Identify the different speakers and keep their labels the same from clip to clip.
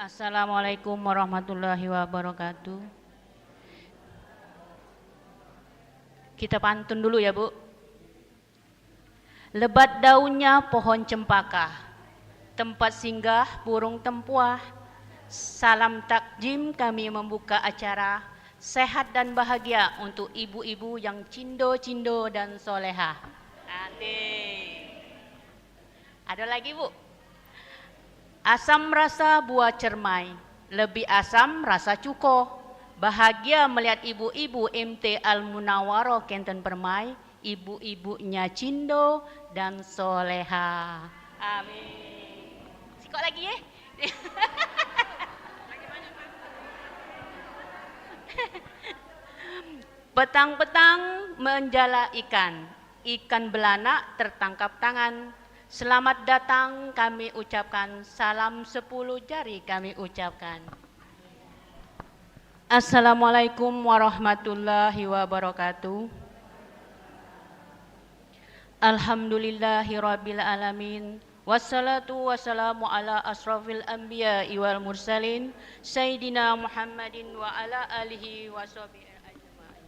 Speaker 1: Assalamualaikum warahmatullahi wabarakatuh. Kita pantun dulu ya, Bu. Lebat daunnya pohon cempaka, tempat singgah burung tempuah. Salam takjim kami membuka acara sehat dan bahagia untuk ibu-ibu yang cindo-cindo dan soleha. Ada lagi, Bu. Asam rasa buah cermai, lebih asam rasa cuko. Bahagia melihat ibu-ibu MT Al-Munawwaroh Kenten Permai, ibu-ibunya cindo dan soleha. Amin. Sikok lagi ya. Petang-petang menjala ikan, ikan belanak tertangkap tangan. Selamat datang kami ucapkan, salam 10 jari kami ucapkan. Assalamualaikum warahmatullahi wabarakatuh. Alhamdulillahirabbil alamin. Wassalatu wassalamu ala asrafil anbiya wal mursalin Sayyidina Muhammadin wa ala alihi wa sahbihi ajma'in.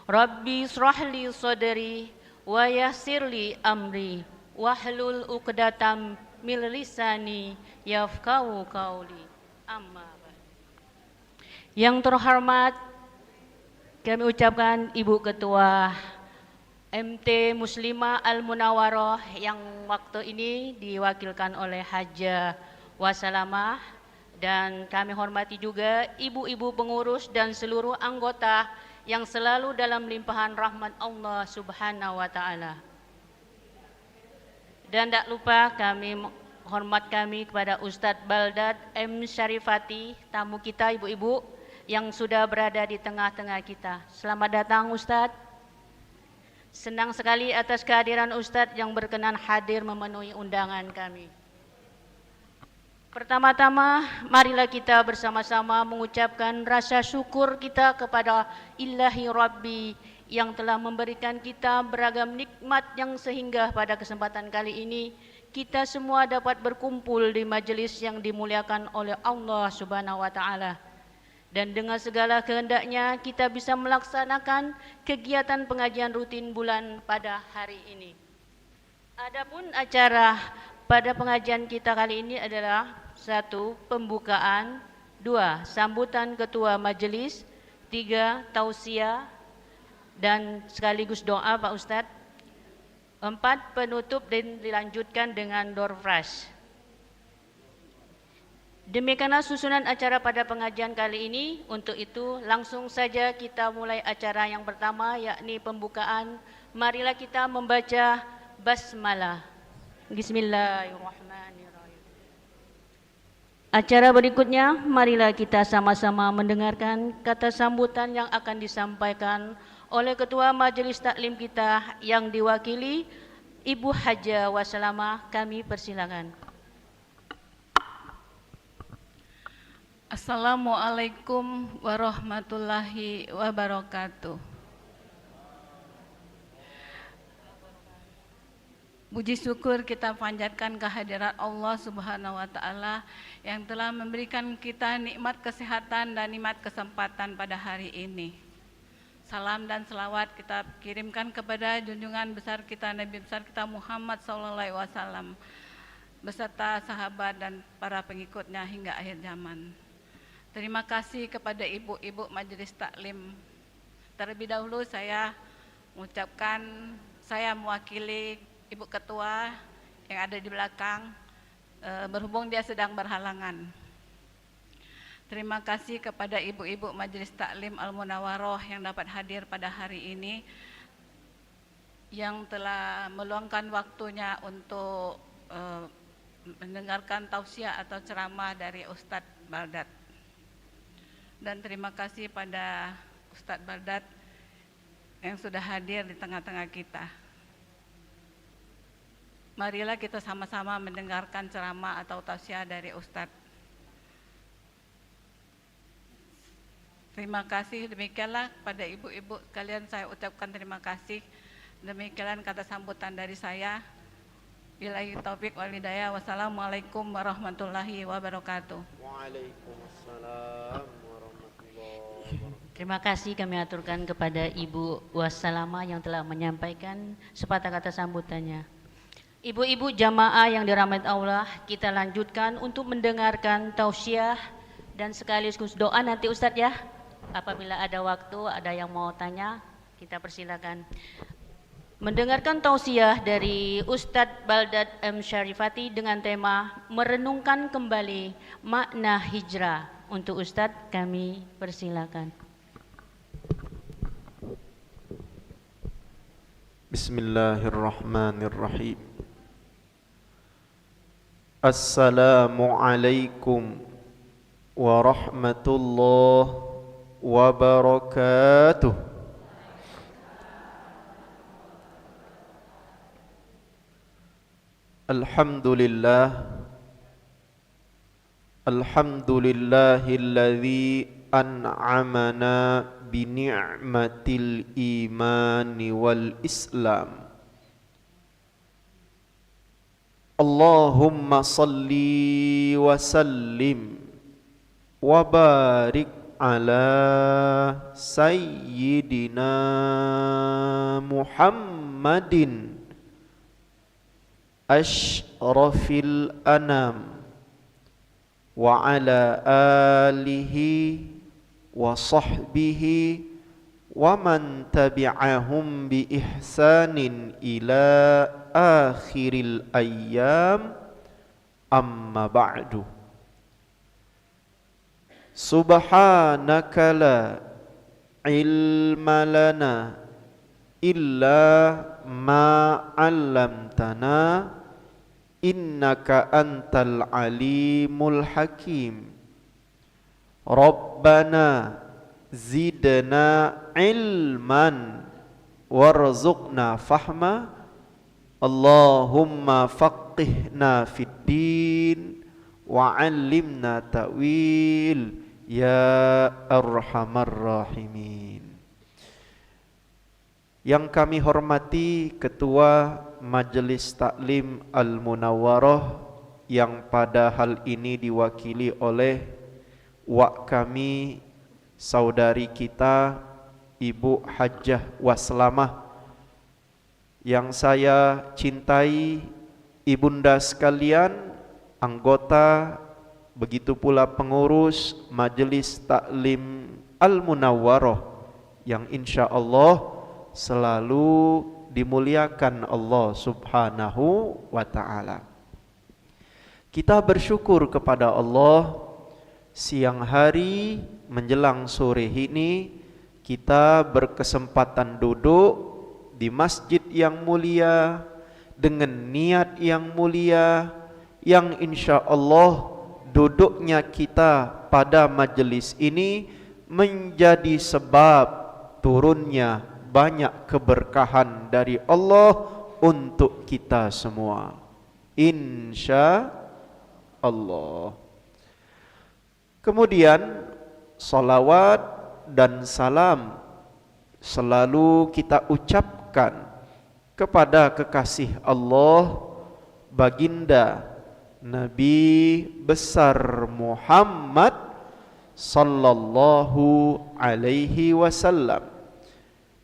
Speaker 1: Rabbi israhli sadri wa yassirli amri wahlul uqdatam min lisani yafqahu qauli. Amma ba'd. Yang terhormat kami ucapkan Ibu Ketua MT Muslimah Al-Munawwaroh yang waktu ini diwakilkan oleh Haja Wasalamah, dan kami hormati juga ibu-ibu pengurus dan seluruh anggota yang selalu dalam limpahan rahmat Allah Subhanahu wa taala. Dan tak lupa hormat kami kepada Ustadz Baldad M. Syarifati, tamu kita ibu-ibu yang sudah berada di tengah-tengah kita. Selamat datang Ustadz. Senang sekali atas kehadiran Ustadz yang berkenan hadir memenuhi undangan kami. Pertama-tama, marilah kita bersama-sama mengucapkan rasa syukur kita kepada Ilahi Rabbi yang telah memberikan kita beragam nikmat yang sehingga pada kesempatan kali ini kita semua dapat berkumpul di majelis yang dimuliakan oleh Allah Subhanahu wa taala. Dan dengan segala kehendaknya kita bisa melaksanakan kegiatan pengajian rutin bulan pada hari ini. Adapun acara pada pengajian kita kali ini adalah 1. Pembukaan, 2. Sambutan ketua majelis, 3. Tausiah dan sekaligus doa Pak Ustadz, 4. Penutup dan dilanjutkan dengan door prize. Demikianlah susunan acara pada pengajian kali ini. Untuk itu langsung saja kita mulai acara yang pertama, yakni pembukaan. Marilah kita membaca basmalah. Bismillahirrahmanirrahim. Acara berikutnya, marilah kita sama-sama mendengarkan kata sambutan yang akan disampaikan oleh Ketua Majelis Taklim kita yang diwakili Ibu Haja Wasalamah. Kami persilakan.
Speaker 2: Assalamualaikum warahmatullahi wabarakatuh. Puji syukur kita panjatkan kehadirat Allah Subhanahu wa taala yang telah memberikan kita nikmat kesehatan dan nikmat kesempatan pada hari ini. Salam dan selawat kita kirimkan kepada junjungan besar kita, Nabi besar kita Muhammad SAW beserta sahabat dan para pengikutnya hingga akhir zaman. Terima kasih kepada ibu-ibu Majelis Taklim. Terlebih dahulu saya mengucapkan, saya mewakili Ibu Ketua yang ada di belakang, berhubung dia sedang berhalangan. Terima kasih kepada ibu-ibu Majelis Taklim Al-Munawwaroh yang dapat hadir pada hari ini, yang telah meluangkan waktunya untuk mendengarkan tausiah atau ceramah dari Ustadz Baldad. Dan terima kasih pada Ustadz Baldad yang sudah hadir di tengah-tengah kita. Marilah kita sama-sama mendengarkan ceramah atau tausiah dari Ustadz. Terima kasih, demikianlah pada ibu-ibu sekalian saya ucapkan terima kasih. Demikian kata sambutan dari saya. Billahi taufik wal hidayah. Wassalamualaikum warahmatullahi wabarakatuh.
Speaker 3: Waalaikumsalam warahmatullahi wabarakatuh.
Speaker 1: Terima kasih kami aturkan kepada Ibu Wassalama yang telah menyampaikan sepatah kata sambutannya. Ibu-ibu jamaah yang dirahmati Allah, kita lanjutkan untuk mendengarkan tausiah dan sekaligus doa nanti Ustadz ya. Apabila ada waktu, ada yang mau tanya, kita persilakan. Mendengarkan tausiah dari Ustadz Baldad M. Syarifati dengan tema merenungkan kembali makna hijrah. Untuk Ustadz kami persilakan.
Speaker 3: Bismillahirrahmanirrahim. Assalamualaikum warahmatullahi wabarakatuh. Alhamdulillah, alhamdulillahilladzi an'amana bi ni'matil imani wal islam. Allahumma salli wa sallim wa barik ala sayyidina Muhammadin asyrafil anam wa ala alihi wa sahbihi wa man tabi'ahum bi ihsanin ila akhiril ayyam, amma ba'du. Subhanaka la ilma lana illa ma 'allamtana innaka antal alimul hakim. Rabbana zidna ilman warzuqna fahma. Allahumma faqihna fid din wa 'allimna ta'wil ya arhamar rahimin. Yang kami hormati Ketua Majelis Taklim Al-Munawwarah yang pada hal ini diwakili oleh wak kami, saudari kita Ibu Hajjah Waslamah, yang saya cintai, ibunda sekalian, anggota, begitu pula pengurus Majelis Taklim Al-Munawwarah yang insya Allah selalu dimuliakan Allah Subhanahu wa ta'ala. Kita bersyukur kepada Allah, siang hari menjelang sore ini kita berkesempatan duduk di masjid yang mulia dengan niat yang mulia, yang insya Allah duduknya kita pada majelis ini menjadi sebab turunnya banyak keberkahan dari Allah untuk kita semua, insya Allah. Kemudian salawat dan salam selalu kita ucapkan kepada kekasih Allah, baginda Nabi besar Muhammad sallallahu alaihi wasallam,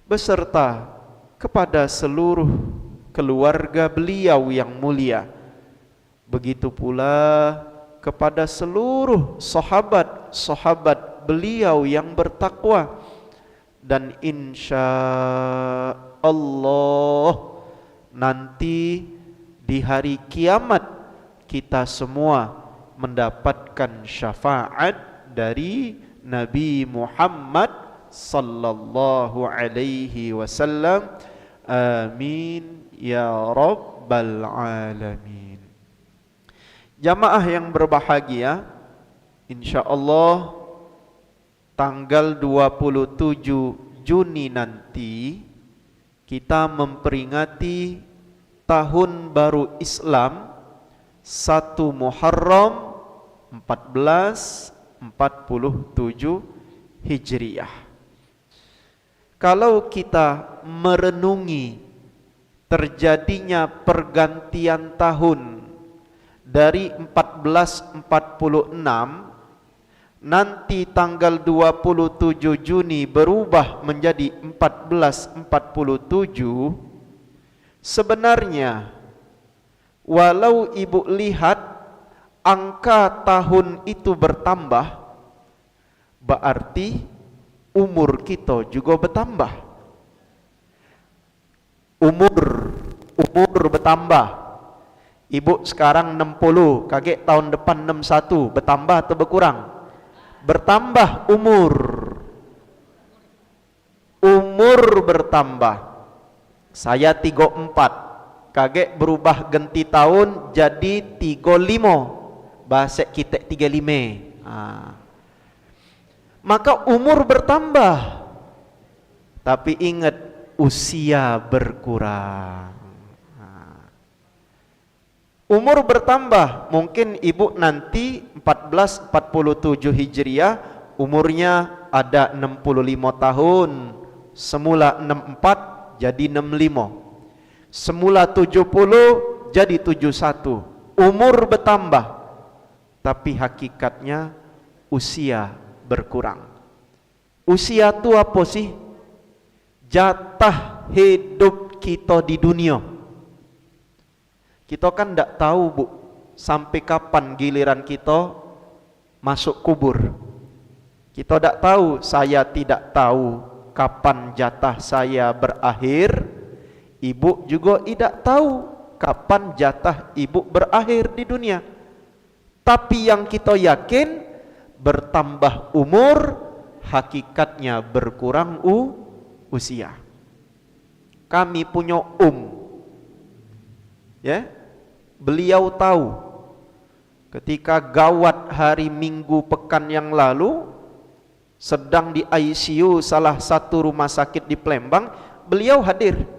Speaker 3: beserta kepada seluruh keluarga beliau yang mulia, begitu pula kepada seluruh sahabat-sahabat beliau yang bertakwa, dan insya Allah nanti di hari kiamat kita semua mendapatkan syafaat dari Nabi Muhammad sallallahu alaihi wasallam. Amin ya rabbal alamin. Jamaah yang berbahagia, insyaallah tanggal 27 Juni nanti kita memperingati tahun baru Islam 1 Muharram 1447 Hijriah. Kalau kita merenungi terjadinya pergantian tahun dari 1446 nanti tanggal 27 Juni berubah menjadi 1447, sebenarnya walau ibu lihat angka tahun itu bertambah, berarti umur kita juga bertambah. Umur bertambah. Ibu sekarang 60, kaget tahun depan 61, bertambah atau berkurang? Bertambah umur. Umur bertambah. Saya 34, kaget berubah ganti tahun jadi 35. Bahasa kita 35. Maka umur bertambah. Tapi ingat, usia berkurang. Umur bertambah, mungkin ibu nanti 1447 Hijriah umurnya ada 65 tahun. Semula 64 jadi 65. Semula 70 jadi 71. Umur bertambah, tapi hakikatnya usia berkurang. Usia itu apa sih? Jatah hidup kita di dunia. Kita kan tidak tahu, Bu, sampai kapan giliran kita masuk kubur. Kita tidak tahu, saya tidak tahu kapan jatah saya berakhir. Ibu juga tidak tahu kapan jatah ibu berakhir di dunia. Tapi yang kita yakin, bertambah umur, hakikatnya berkurang usia. Kami punya ya, beliau tahu ketika gawat hari Minggu pekan yang lalu, sedang di ICU salah satu rumah sakit di Palembang, beliau hadir.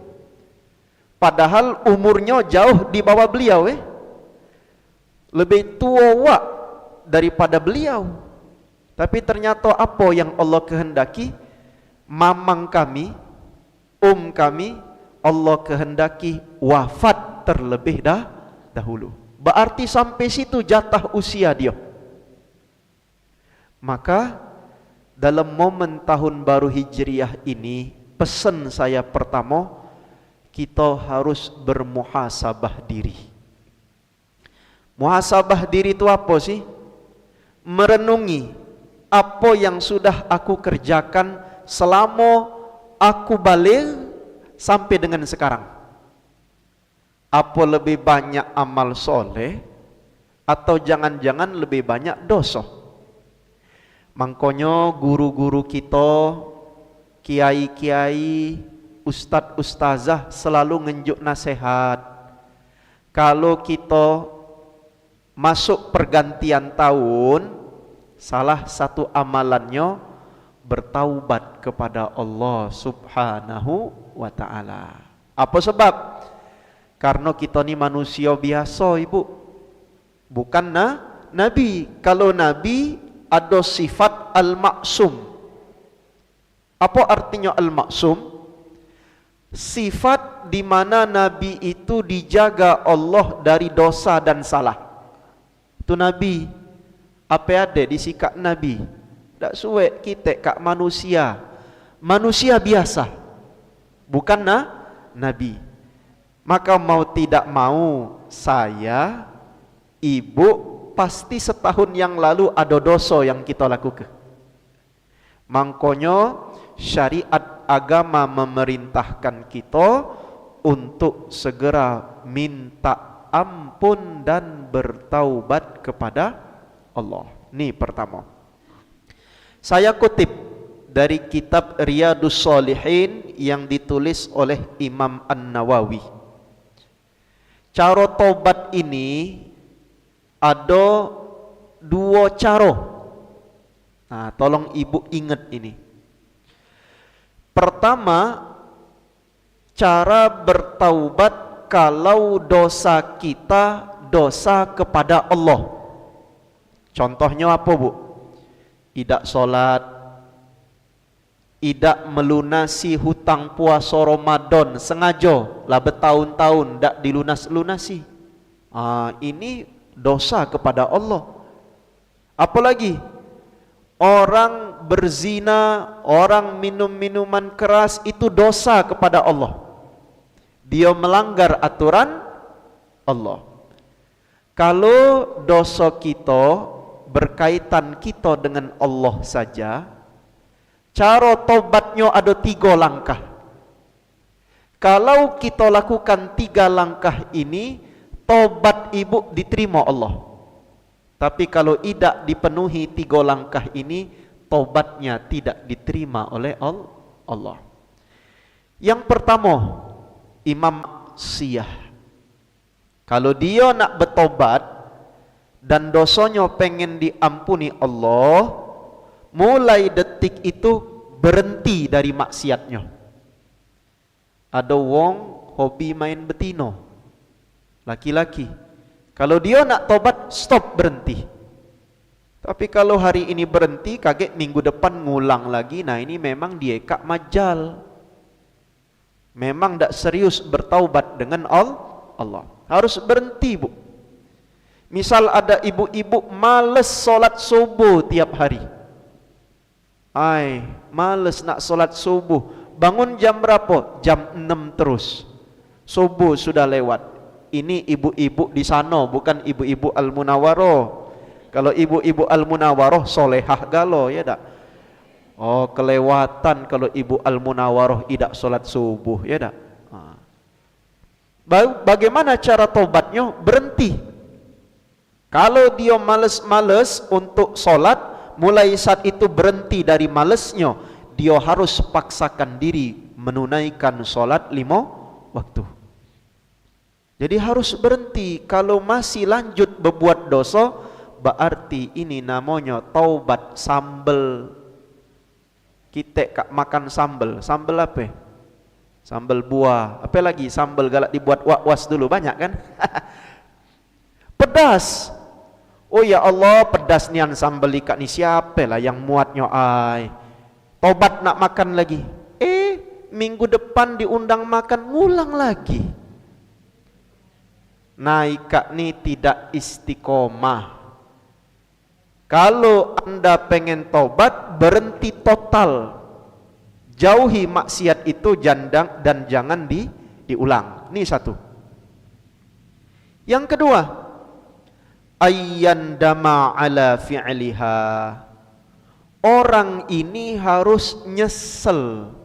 Speaker 3: Padahal umurnya jauh di bawah beliau, lebih tua daripada beliau. Tapi ternyata apa yang Allah kehendaki? Mamang kami, kami, Allah kehendaki wafat terlebih dahulu. Berarti sampai situ jatah usia dia. Maka dalam momen tahun baru Hijriah ini, pesan saya pertama, kita harus bermuhasabah diri. Muhasabah diri itu apa sih? Merenungi apa yang sudah aku kerjakan selama aku balik sampai dengan sekarang. Apa lebih banyak amal soleh atau jangan-jangan lebih banyak dosa? Makanya guru-guru kita, kiai-kiai, ustadz-ustazah selalu ngenjuk nasihat. Kalau kita masuk pergantian tahun, salah satu amalannya bertaubat kepada Allah Subhanahu wa ta'ala. Apa sebab? Karena kita ni manusia biasa, ibu, bukan nabi. Kalau nabi ada sifat al-maksum. Apa artinya al-maksum? Sifat di mana nabi itu dijaga Allah dari dosa dan salah. Itu nabi. Apa ada di sikap nabi? Tak suwe kita kak manusia. Manusia biasa, bukan nabi. Maka mau tidak mau, saya, ibu, pasti setahun yang lalu ada dosa yang kita lakukan. Makanya syariat agama memerintahkan kita untuk segera minta ampun dan bertaubat kepada Allah. Ini pertama. Saya kutip dari kitab Riyadhus Shalihin yang ditulis oleh Imam An-Nawawi. Cara taubat ini ada dua cara. Nah, tolong ibu ingat ini. Pertama, cara bertaubat kalau dosa kita dosa kepada Allah. Contohnya apa, Bu? Tidak sholat, Idak melunasi hutang puasa Ramadan sengaja lah bertahun-tahun dak dilunas-lunasi. Ini dosa kepada Allah. Apalagi orang berzina, orang minum minuman keras, itu dosa kepada Allah. Dia melanggar aturan Allah. Kalau dosa kita berkaitan kita dengan Allah saja, cara tobatnya ada 3 langkah. Kalau kita lakukan 3 langkah ini, tobat ibu diterima Allah. Tapi kalau tidak dipenuhi 3 langkah ini, tobatnya tidak diterima oleh Allah. Yang pertama, imam siyah. Kalau dia nak bertobat dan dosanya pengen diampuni Allah, mulai detik itu berhenti dari maksiatnya. Ada wong hobi main betino, laki-laki. Kalau dia nak tobat, stop, berhenti. Tapi kalau hari ini berhenti, kaget minggu depan ngulang lagi. Nah, ini memang dia kak majal. Memang tak serius bertaubat dengan Allah. Harus berhenti, Bu. Misal ada ibu-ibu males solat subuh tiap hari. Males nak solat subuh. Bangun jam berapa? Jam 6 terus. Subuh sudah lewat. Ini ibu-ibu di sana, bukan ibu-ibu Al-Munawwaroh. Kalau ibu-ibu Al-Munawwaroh solehah galo, ya tak? Oh, kelewatan kalau ibu Al-Munawwaroh tidak solat subuh, ya tak? Bagaimana cara tobatnya? Berhenti. Kalau dia males-males untuk solat, mulai saat itu berhenti dari malesnya. Dia harus paksakan diri menunaikan solat 5 waktu. Jadi harus berhenti. Kalau masih lanjut berbuat dosa, berarti ini namanya taubat sambel. Kita makan sambel. Sambel apa? Sambel buah. Apa lagi? Sambel galak dibuat wakwas dulu, banyak kan? Pedas. Oh ya Allah, pedas nian sambel ikat ni, siapa lah yang muatnya ai. Tobat nak makan lagi. Minggu depan diundang makan, ngulang lagi. Nah, ikat ni tidak istiqomah. Kalau anda pengen tobat, berhenti total. Jauhi maksiat itu dan jangan diulang. Ini satu. Yang kedua, ayyandama ala fi'liha. Orang ini harus nyesel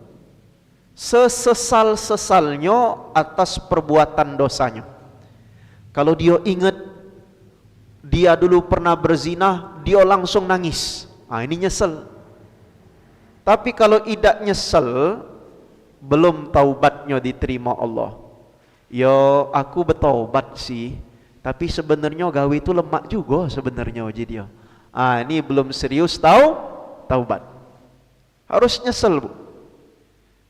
Speaker 3: sesesal-sesalnya atas perbuatan dosanya. Kalau dia ingat dia dulu pernah berzina, dia langsung nangis. Ini nyesel. Tapi kalau tidak nyesel, belum taubatnya diterima Allah. Ya, aku bertaubat sih, tapi sebenarnya gawe itu lemak juga sebenarnya wajib dia. Ini belum serius taubat. Harus nyesel, Bu.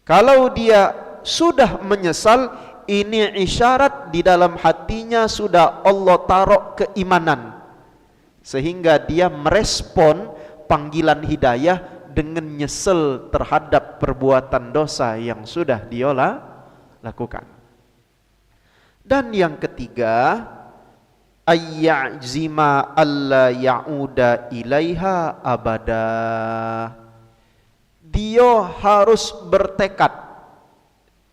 Speaker 3: Kalau dia sudah menyesal, ini isyarat di dalam hatinya sudah Allah taruh keimanan, sehingga dia merespon panggilan hidayah dengan nyesel terhadap perbuatan dosa yang sudah dia lakukan. Dan yang ketiga, ayya'zima alla ya'uda ilaiha abada. Dia harus bertekad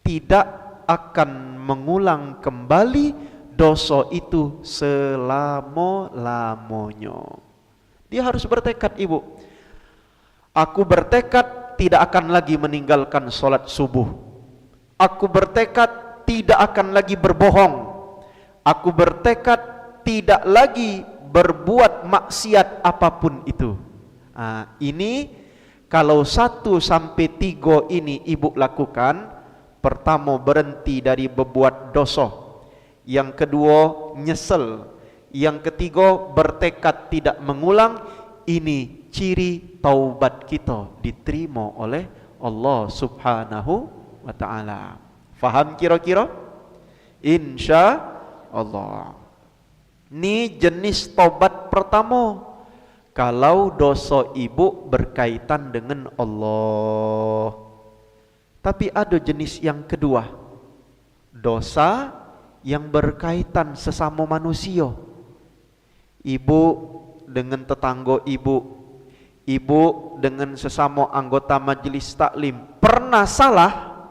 Speaker 3: tidak akan mengulang kembali dosa itu selama-lamanya. Dia harus bertekad, Ibu. Aku bertekad tidak akan lagi meninggalkan solat subuh. Aku bertekad tidak akan lagi berbohong. Aku bertekad tidak lagi berbuat maksiat apapun itu. Ini kalau 1 sampai 3 ini ibu lakukan. Pertama, berhenti dari berbuat dosa. Yang kedua, nyesel. Yang ketiga, bertekad tidak mengulang. Ini ciri taubat kita diterima oleh Allah Subhanahu wa ta'ala. Faham kira-kira? Insya Allah. Ini jenis taubat pertama. kalau dosa ibu berkaitan dengan Allah. Tapi ada jenis yang kedua, dosa yang berkaitan sesama manusia. Ibu dengan tetangga ibu, ibu dengan sesama anggota majelis taklim pernah salah,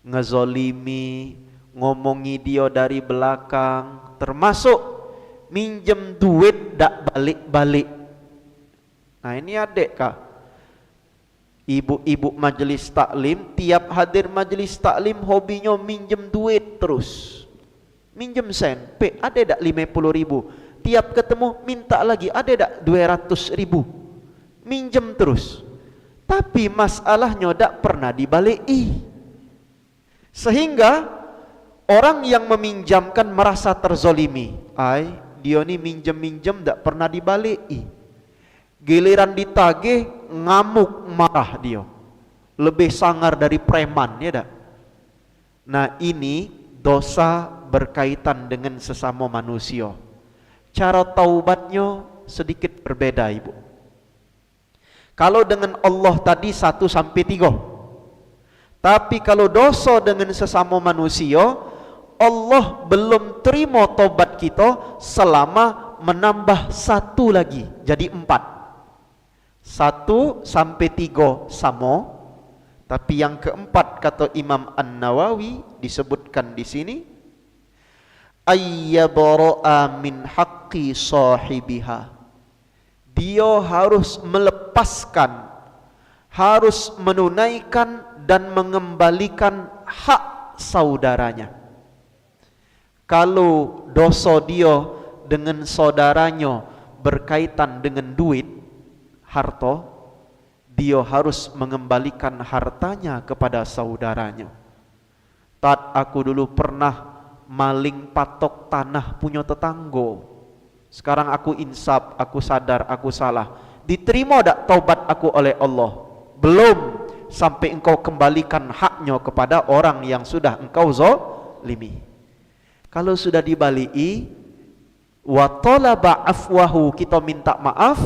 Speaker 3: ngezolimi, ngomongi dia dari belakang, termasuk minjem duit dak balik-balik. Nah ini adik kah? Ibu-ibu majelis taklim, tiap hadir majelis taklim hobinya minjem duit terus. Minjem sen, ada dak 50.000. Tiap ketemu minta lagi, ada dak 200.000. Minjem terus. Tapi masalahnya dak pernah dibaliki. Sehingga orang yang meminjamkan merasa terzolimi. Dia ni minjem-minjem dak pernah dibaliki. Giliran ditagih ngamuk marah dia. Lebih sangar dari preman, ya dak? Nah ini dosa berkaitan dengan sesama manusia. Cara taubatnya sedikit berbeda, ibu. Kalau dengan Allah tadi 1 sampai 3. Tapi kalau dosa dengan sesama manusia, Allah belum terima taubat kita selama menambah 1 lagi, jadi 4. 1 sampai 3 sama, tapi yang keempat kata Imam An-Nawawi disebutkan di sini, ayyabara'a min haqqi sahibiha. Dia harus melepaskan, harus menunaikan dan mengembalikan hak saudaranya. Kalau dosa dia dengan saudaranya berkaitan dengan duit, harta, dia harus mengembalikan hartanya kepada saudaranya. Aku dulu pernah maling patok tanah punya tetangga. Sekarang aku insaf, aku sadar aku salah. Diterima tak taubat aku oleh Allah? Belum, sampai engkau kembalikan haknya kepada orang yang sudah engkau zalimi. Kalau sudah dibali'i, wa talaba afwahu, kita minta maaf,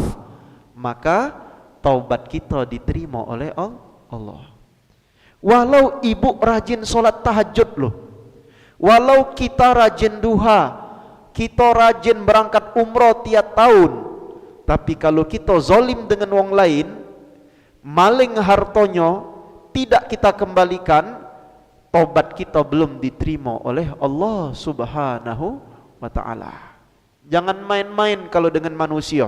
Speaker 3: maka taubat kita diterima oleh Allah. Walau ibu rajin solat tahajud loh, walau kita rajin duha, kita rajin berangkat umrah tiap tahun, tapi kalau kita zalim dengan orang lain, maling hartonya, tidak kita kembalikan, taubat kita belum diterima oleh Allah Subhanahu wa ta'ala. Jangan main-main kalau dengan manusia.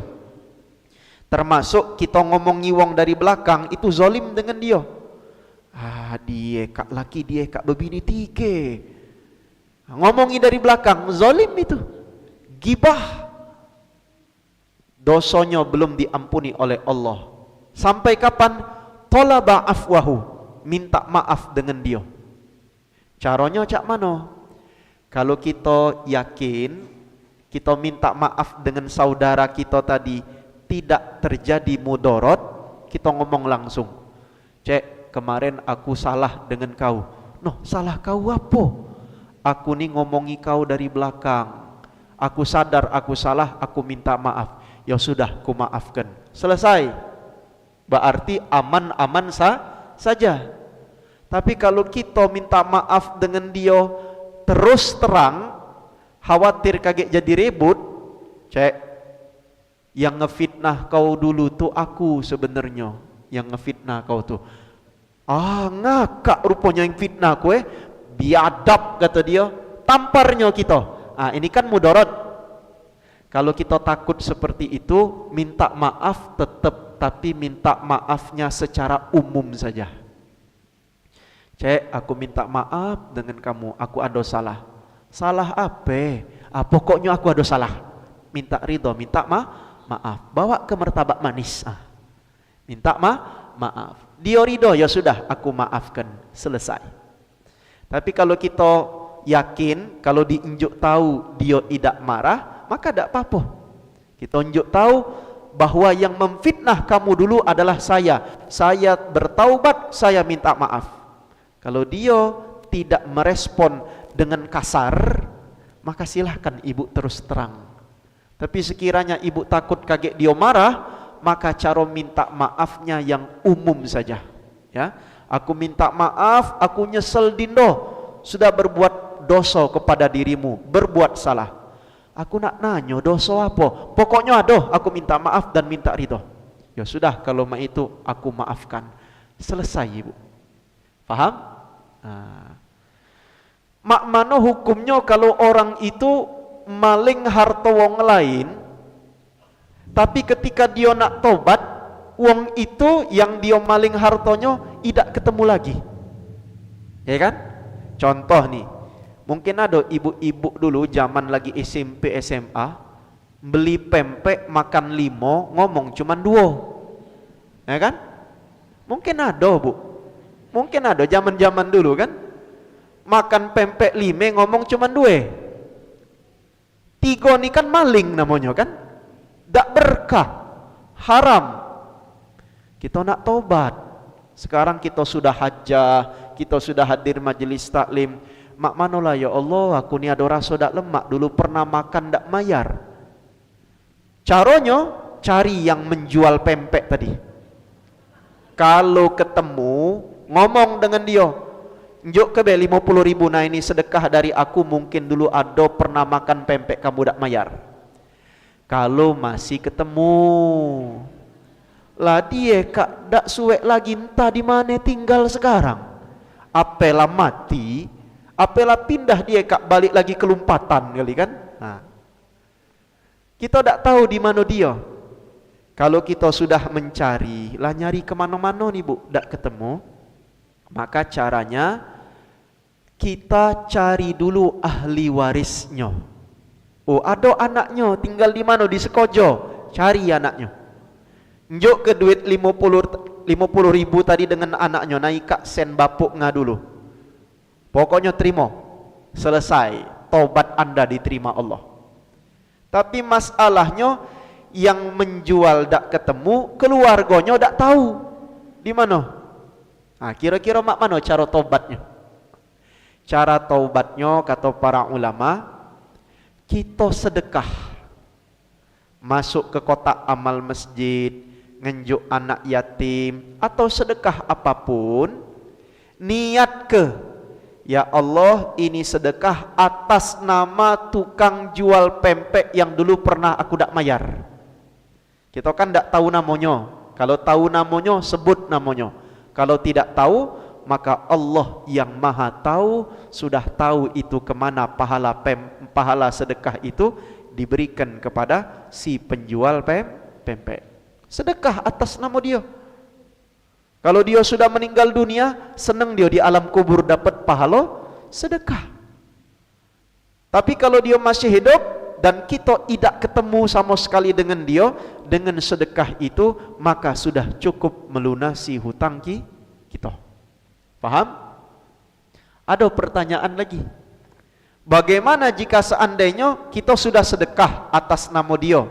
Speaker 3: Termasuk kita ngomongi wong dari belakang, itu zalim dengan dia. Dia kak laki, dia kak bebini tike. Ngomongi dari belakang, zalim itu. Gibah. Dosanya belum diampuni oleh Allah. Sampai kapan? Talaba afwahu, minta maaf dengan dia. Caranya cak mana? Kalau kita yakin, kita minta maaf dengan saudara kita tadi, tidak terjadi mudarat, kita ngomong langsung. Cek, kemarin aku salah dengan kau. Noh, salah kau apa? Aku ni ngomongi kau dari belakang. Aku sadar aku salah, aku minta maaf. Ya sudah, aku maafkan. Selesai. Berarti aman-aman saja. Tapi kalau kita minta maaf dengan dia terus terang, khawatir kaget jadi ribut, cek, yang ngefitnah kau dulu tuh aku sebenarnya. Yang ngefitnah kau tuh. Ngakak rupanya yang fitnah kue. Biadab kata dia. Tamparnya kita. Ini kan mudarat. Kalau kita takut seperti itu, minta maaf tetap, tapi minta maafnya secara umum saja. Cek, aku minta maaf dengan kamu, aku ada salah. Salah apa? Pokoknya aku ada salah. Minta ridho, minta maaf. Bawa ke martabak manis. Minta maaf. Dia ridho, ya sudah, aku maafkan. Selesai. Tapi kalau kita yakin, kalau diunjuk tahu dia tidak marah, maka tidak apa-apa. Kita unjuk tahu bahwa yang memfitnah kamu dulu adalah saya. Saya bertaubat, saya minta maaf. Kalau dia tidak merespon dengan kasar, maka silahkan ibu terus terang. Tapi sekiranya ibu takut kaget dia marah, maka cara minta maafnya yang umum saja. Ya, aku minta maaf, aku nyesel dindo, sudah berbuat dosa kepada dirimu, berbuat salah. Aku nak nanya dosa apa? Pokoknya aduh, aku minta maaf dan minta ridho. Ya sudah, kalau itu aku maafkan. Selesai ibu. Faham? Mak mano hukumnya kalau orang itu maling harta wong lain, tapi ketika dia nak tobat, wong itu yang dia maling hartanya tidak ketemu lagi. Ya kan? Contoh nih, mungkin ada ibu-ibu dulu zaman lagi SMP SMA beli pempek makan 5, ngomong cuman 2. Ya kan? Mungkin ada bu. Mungkin ada zaman-zaman dulu kan. Makan pempek 5 ngomong cuman 2. 3 ni kan maling namanya kan. Tak berkah, haram. Kita nak tobat. Sekarang kita sudah hajjah, kita sudah hadir majelis taklim. Mak manolah ya Allah, aku ni ada rasa dak lemak, dulu pernah makan dak mayar. Caranya cari yang menjual pempek tadi. Kalau ketemu, ngomong dengan dia, "Njuk ke 50.000, nah ini sedekah dari aku, mungkin dulu ada pernah makan pempek kamu dak mayar." Kalau masih ketemu, lah dia kak dak suwek lagi, entah di mana tinggal sekarang. Apalah mati, apalah pindah dia kak balik lagi ke Lumpatan kali kan. Nah, kita dak tahu di mana dia. Kalau kita sudah mencari, lah nyari kemana-mana nih bu, dak ketemu, maka caranya kita cari dulu ahli warisnya. Oh, ada anaknya tinggal di mana? Di Sekojo. Cari anaknya. Njuk ke duit 50.000 tadi dengan anaknya, naik kak sen bapuk nga dulu. Pokoknya terima. Selesai. Taubat anda diterima Allah. Tapi masalahnya yang menjual dak ketemu, keluarganya dak tahu di mana. Nah, kira-kira mak mana cara taubatnya? Cara taubatnya kata para ulama, kita sedekah, masuk ke kotak amal masjid, ngenjuk anak yatim, atau sedekah apapun, niat ke, ya Allah ini sedekah atas nama tukang jual pempek yang dulu pernah aku dak mayar. Kita kan dak tahu namanya. Kalau tahu namanya, sebut namanya. Kalau tidak tahu, maka Allah yang maha tahu sudah tahu itu kemana pahala sedekah itu diberikan kepada si penjual pempek. Sedekah atas nama dia. Kalau dia sudah meninggal dunia, senang dia di alam kubur dapat pahala sedekah. Tapi kalau dia masih hidup dan kita tidak ketemu sama sekali dengan dia, dengan sedekah itu maka sudah cukup melunasi hutang kita. Paham? Ada pertanyaan lagi. Bagaimana jika seandainya kita sudah sedekah atas nama dia,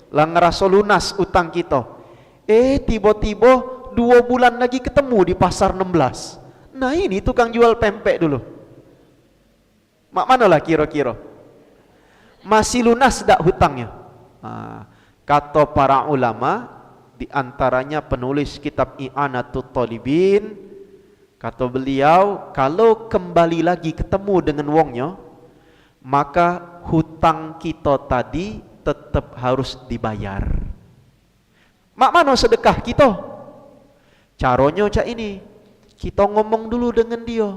Speaker 3: lah ngerasa lunas utang kita, tiba-tiba 2 bulan lagi ketemu di pasar 16. Nah ini tukang jual pempek dulu. Mak manalah kira-kira? Masih lunas tak hutangnya? Kata para ulama, di antaranya penulis kitab I'anatut Talibin, kata beliau, kalau kembali lagi ketemu dengan wongnya, maka hutang kita tadi tetap harus dibayar. Mak mana sedekah kita? Caranya cak ini, kita ngomong dulu dengan dia.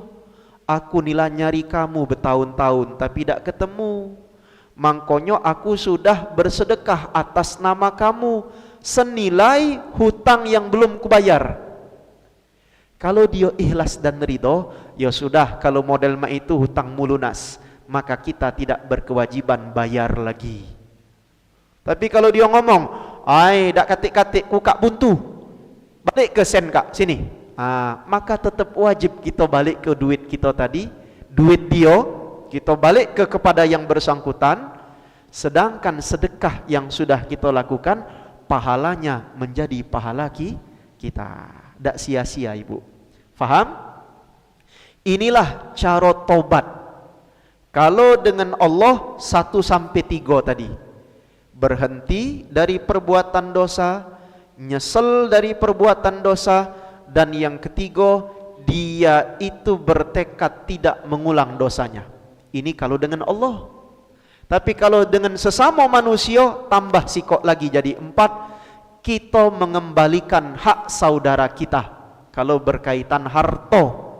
Speaker 3: Aku nila nyari kamu bertahun-tahun tapi tidak ketemu. Mangkonyo aku sudah bersedekah atas nama kamu senilai hutang yang belum kubayar. Kalau dia ikhlas dan ridho, ya sudah, kalau model mak itu hutangmu lunas, maka kita tidak berkewajiban bayar lagi. Tapi kalau dia ngomong, dak katik-katik ku kak buntu, balik ke sen kak sini, maka tetap wajib kita balik ke duit kita tadi, duit dia, kita balik kepada yang bersangkutan. Sedangkan sedekah yang sudah kita lakukan, pahalanya menjadi pahala kita. Tak sia-sia ibu. Faham? Inilah cara taubat. Kalau dengan Allah 1 sampai 3 tadi. berhenti dari perbuatan dosa, nyesel dari perbuatan dosa, dan yang ketiga, dia itu bertekad tidak mengulang dosanya. Ini kalau dengan Allah. Tapi kalau dengan sesama manusia, tambah sikok lagi jadi 4, kita mengembalikan hak saudara kita kalau berkaitan harta.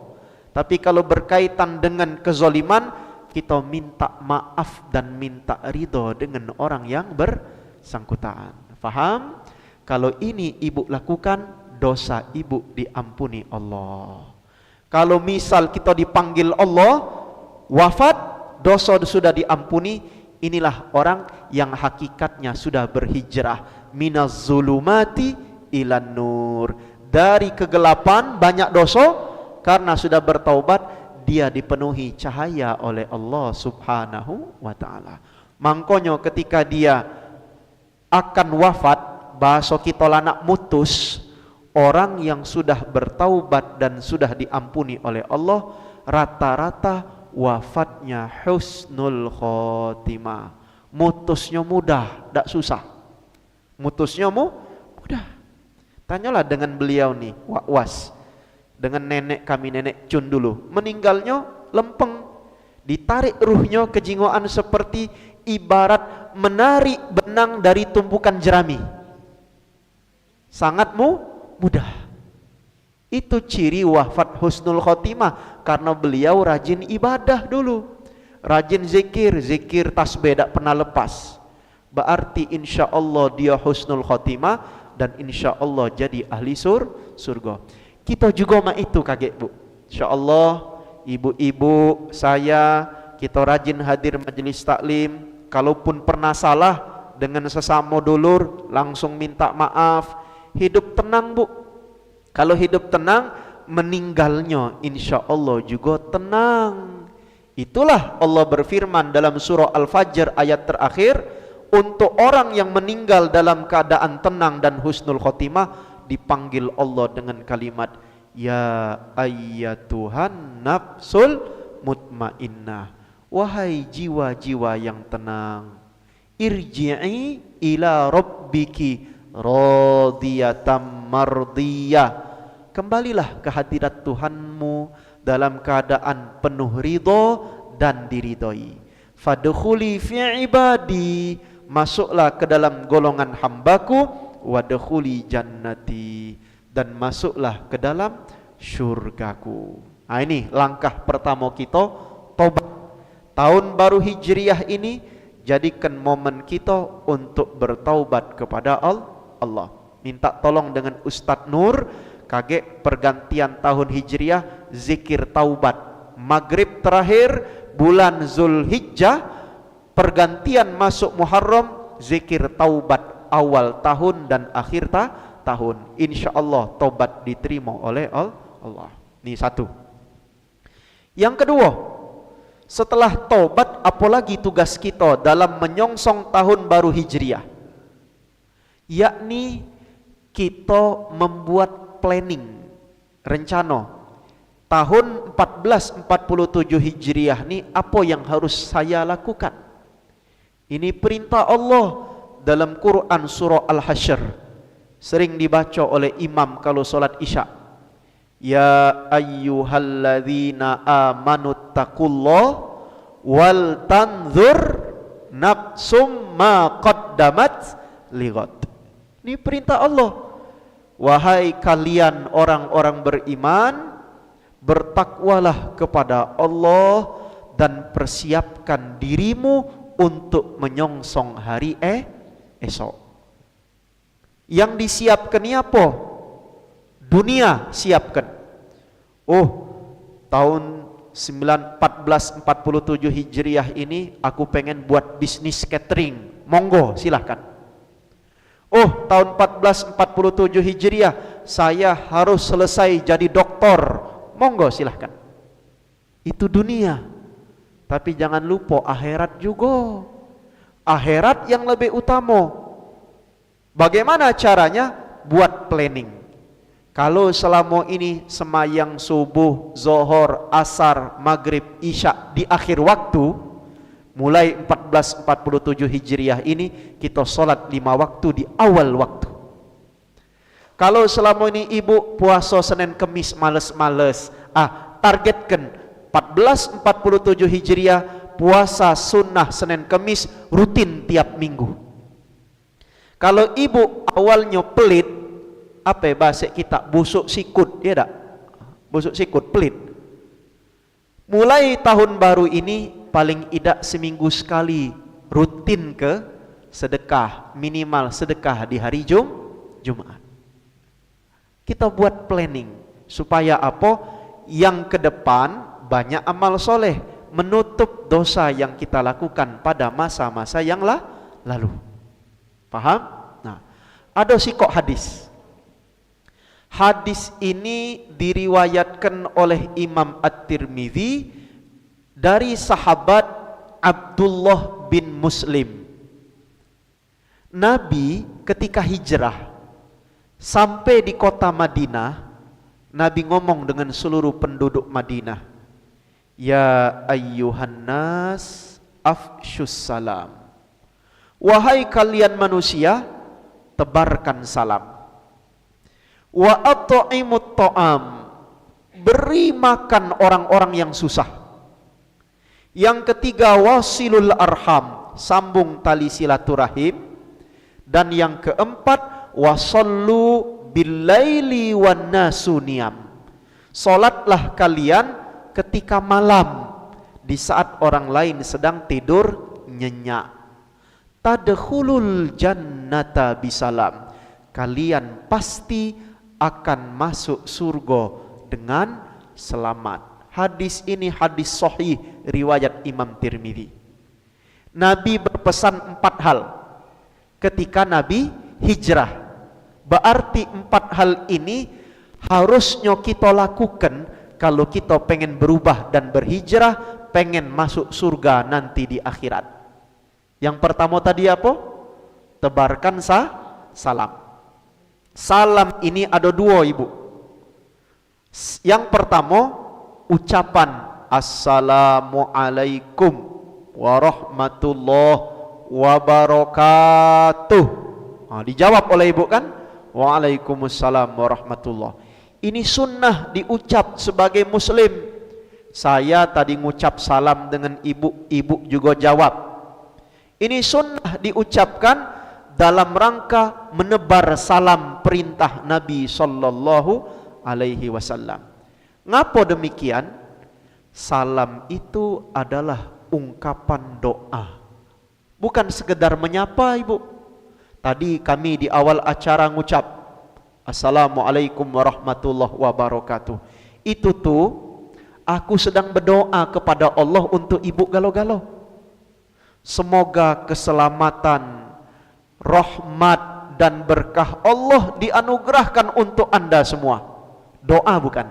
Speaker 3: Tapi kalau berkaitan dengan kezaliman, kita minta maaf dan minta ridho dengan orang yang bersangkutan. Faham? Kalau ini ibu lakukan, dosa ibu diampuni Allah. Kalau misal kita dipanggil Allah, wafat, dosa sudah diampuni, inilah orang yang hakikatnya sudah berhijrah minaz zulumati ilan nur. Dari kegelapan banyak dosa, karena sudah bertaubat, dia dipenuhi cahaya oleh Allah subhanahu wa ta'ala. Makanya ketika dia akan wafat, bahasa kita lanak mutus, orang yang sudah bertaubat dan sudah diampuni oleh Allah, rata-rata wafatnya husnul khotimah. Mutusnya mudah, tak susah. Mutusnya mudah. Tanyalah dengan beliau nih, Wa'was, dengan nenek kami, nenek Cun dulu, meninggalnya lempeng, ditarik ruhnya ke jingoan seperti ibarat menarik benang dari tumpukan jerami. Sangat mudah. Itu ciri wafat husnul khotimah, karena beliau rajin ibadah dulu, rajin zikir tasbih tak pernah lepas. Berarti insya Allah dia husnul khotimah, dan insya Allah jadi ahli surga. Kita juga itu kaget bu, insya Allah ibu-ibu saya, kita rajin hadir majelis taklim. Kalaupun pernah salah dengan sesama dulur, langsung minta maaf. Hidup tenang bu. Kalau hidup tenang, meninggalnya insya Allah juga tenang. Itulah Allah berfirman dalam surah Al-Fajr ayat terakhir, untuk orang yang meninggal dalam keadaan tenang dan husnul khotimah, dipanggil Allah dengan kalimat, ya ayyatuhan nafsul mutmainnah, wahai jiwa-jiwa yang tenang, irji'i ila rabbiki radiyatan mardiyah, kembalilah ke hadirat Tuhanmu dalam keadaan penuh ridho dan diridhoi. Fadkhuli fi ibadi, masuklah ke dalam golongan hambaku, wadkhuli jannati, dan masuklah ke dalam syurgaku. Nah ini langkah pertama kita, tobat. Tahun baru Hijriah ini jadikan momen kita untuk bertaubat kepada Allah. Minta tolong dengan Ustadz Nur, kaget pergantian tahun Hijriah, zikir taubat. Maghrib terakhir bulan Zulhijjah, pergantian masuk Muharram, zikir taubat awal tahun dan akhir tahun. Insya Allah taubat diterima oleh Allah. Ini satu. Yang kedua, setelah taubat, apalagi tugas kita dalam menyongsong tahun baru Hijriah, yakni kita membuat planning, rencana tahun 1447 Hijriah ini apa yang harus saya lakukan. Ini perintah Allah dalam Quran surah Al-Hasyr, sering dibaca oleh imam kalau solat isya. Ya ayyuhalladzina amanu taqullah wal tanzur nafsum ma qaddamat lighad. Ini perintah Allah. Wahai kalian orang-orang beriman, bertakwalah kepada Allah dan persiapkan dirimu untuk menyongsong hari esok. Yang disiapkan ini apa? Dunia siapkan. Oh, tahun 1447 Hijriah ini aku pengen buat bisnis catering. Monggo, silahkan. Oh, tahun 1447 Hijriah saya harus selesai jadi doktor. Monggo, silahkan. Itu dunia. Tapi jangan lupa akhirat juga. Akhirat yang lebih utama. Bagaimana caranya? Buat planning. Kalau selama ini semayang subuh, zohor, asar, maghrib, isya di akhir waktu, Mulai 1447 Hijriah ini kita solat 5 waktu di awal waktu. Kalau selama ini ibu puasa Senin Kemis males-males, targetkan 1447 Hijriah puasa sunnah Senin Kemis rutin tiap minggu. Kalau ibu awalnya pelit, apa bahasa kita, busuk sikut, ya tak? Busuk sikut, pelit. Mulai tahun baru ini paling tidak seminggu sekali rutin ke sedekah, minimal sedekah di hari Jumat. Kita buat planning supaya apa? Yang ke depan banyak amal soleh, menutup dosa yang kita lakukan pada masa-masa yang lalu. Paham? Nah, ada sikok hadis. Hadis ini diriwayatkan oleh Imam At-Tirmidzi dari sahabat Abdullah bin Muslim. Nabi ketika hijrah sampai di kota Madinah, Nabi ngomong dengan seluruh penduduk Madinah, ya ayyuhan nas afshus salam. Wahai kalian manusia, tebarkan salam. Wa at'imut ta'am, beri makan orang-orang yang susah. Yang ketiga, wasilul arham, sambung tali silaturahim. Dan yang keempat, wasallu billaili wan nasu niyam, salatlah kalian ketika malam di saat orang lain sedang tidur nyenyak. Tadkhulul jannata bisalam, kalian pasti akan masuk surga dengan selamat. Hadis ini hadis sahih riwayat Imam Tirmidzi. Nabi berpesan 4 hal ketika Nabi hijrah. Berarti 4 hal ini harusnya kita lakukan kalau kita pengen berubah dan berhijrah, pengen masuk surga nanti di akhirat. Yang pertama tadi apa? Tebarkan salam. Salam ini ada 2 ibu. Yang pertama ucapan Assalamualaikum warahmatullahi wabarakatuh. Dijawab oleh ibu kan? Waalaikumsalam warahmatullahi. Ini sunnah diucap sebagai muslim. Saya tadi ngucap salam dengan ibu, ibu juga jawab. Ini sunnah diucapkan dalam rangka menebar salam perintah Nabi sallallahu alaihi wasallam. Ngapa demikian? Salam itu adalah ungkapan doa, bukan sekedar menyapa ibu. Tadi kami di awal acara ngucap Assalamualaikum warahmatullahi wabarakatuh. Itu tuh aku sedang berdoa kepada Allah untuk ibu galau-galau. Semoga keselamatan, rahmat dan berkah Allah dianugerahkan untuk anda semua. Doa bukan?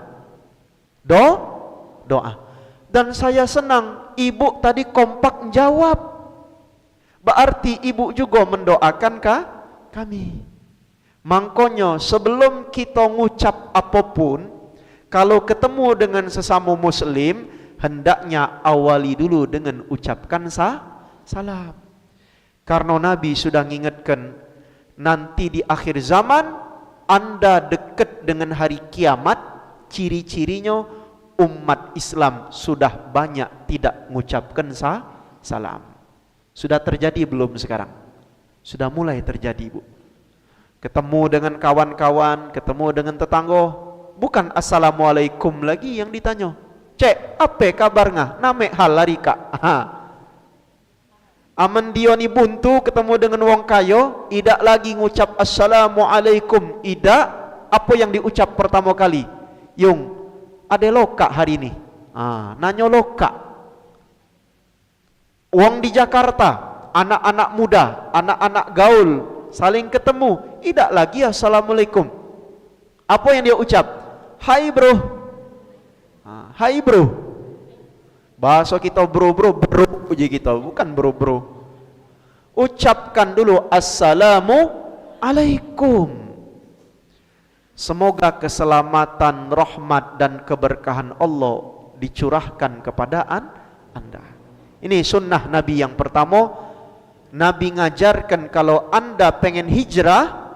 Speaker 3: Doa. Dan saya senang ibu tadi kompak jawab. Berarti ibu juga mendoakan kami. Makanya sebelum kita ngucap apapun, kalau ketemu dengan sesama muslim, hendaknya awali dulu dengan ucapkan salam. Karena Nabi sudah mengingatkan, nanti di akhir zaman anda dekat dengan hari kiamat, ciri-cirinya umat Islam sudah banyak tidak mengucapkan salam. Sudah terjadi belum sekarang? Sudah mulai terjadi ibu. Ketemu dengan kawan-kawan, ketemu dengan tetangga, bukan Assalamualaikum lagi yang ditanya. Cek, apa kabarnya? Name hal lari kak. Aman dia ni buntu ketemu dengan wong kayo, idak lagi ngucap Assalamualaikum. Idak, apa yang diucap pertama kali? Yung, ada lokak hari ini. Nanya lokak. Wong di Jakarta, anak-anak muda, anak-anak gaul, saling ketemu, idak lagi Assalamualaikum. Apa yang dia ucap? Hai bro. Hai bro. Bahasa kita bro puji kita, bukan bro. Ucapkan dulu Assalamualaikum. Semoga keselamatan, rahmat dan keberkahan Allah dicurahkan kepada anda. Ini sunnah Nabi yang pertama. Nabi ngajarkan kalau anda pengen hijrah,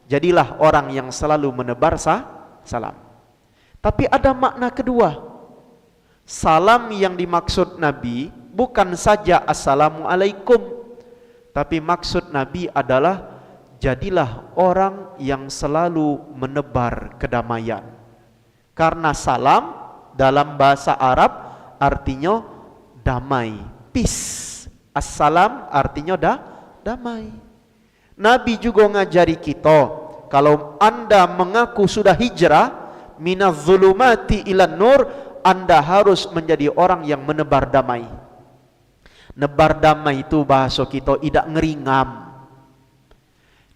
Speaker 3: jadilah orang yang selalu menebar salam. Tapi ada makna kedua. Salam yang dimaksud Nabi bukan saja assalamualaikum, tapi maksud Nabi adalah jadilah orang yang selalu menebar kedamaian. Karena salam dalam bahasa Arab artinya damai, peace. Assalam artinya damai. Nabi juga ngajari kita, kalau anda mengaku sudah hijrah minaz zulumati ilan nur, anda harus menjadi orang yang menebar damai. Nebar damai itu bahasa kita tidak ngeringam.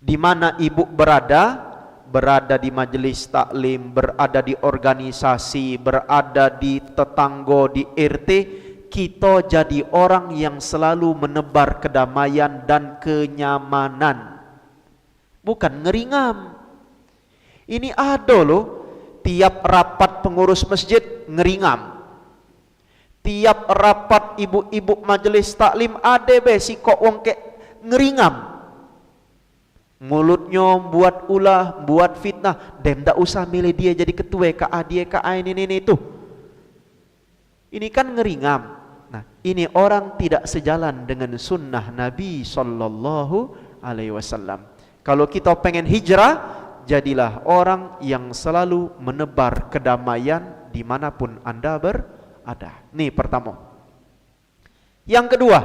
Speaker 3: Di mana ibu berada di majelis taklim, berada di organisasi, berada di tetangga, di RT, kita jadi orang yang selalu menebar kedamaian dan kenyamanan. Bukan ngeringam. Ini ada loh, tiap rapat pengurus masjid ngeringam. Tiap rapat ibu-ibu majelis taklim ada besi kok wong kek ngeringam. Mulutnya buat ulah, buat fitnah. Dem tak usah milih dia jadi ketua dia ini itu. Ini kan ngeringam. Nah, ini orang tidak sejalan dengan sunnah Nabi sallallahu alaihi wasallam. Kalau kita pengen hijrah, jadilah orang yang selalu menebar kedamaian dimanapun anda berada. Ini pertama. Yang kedua,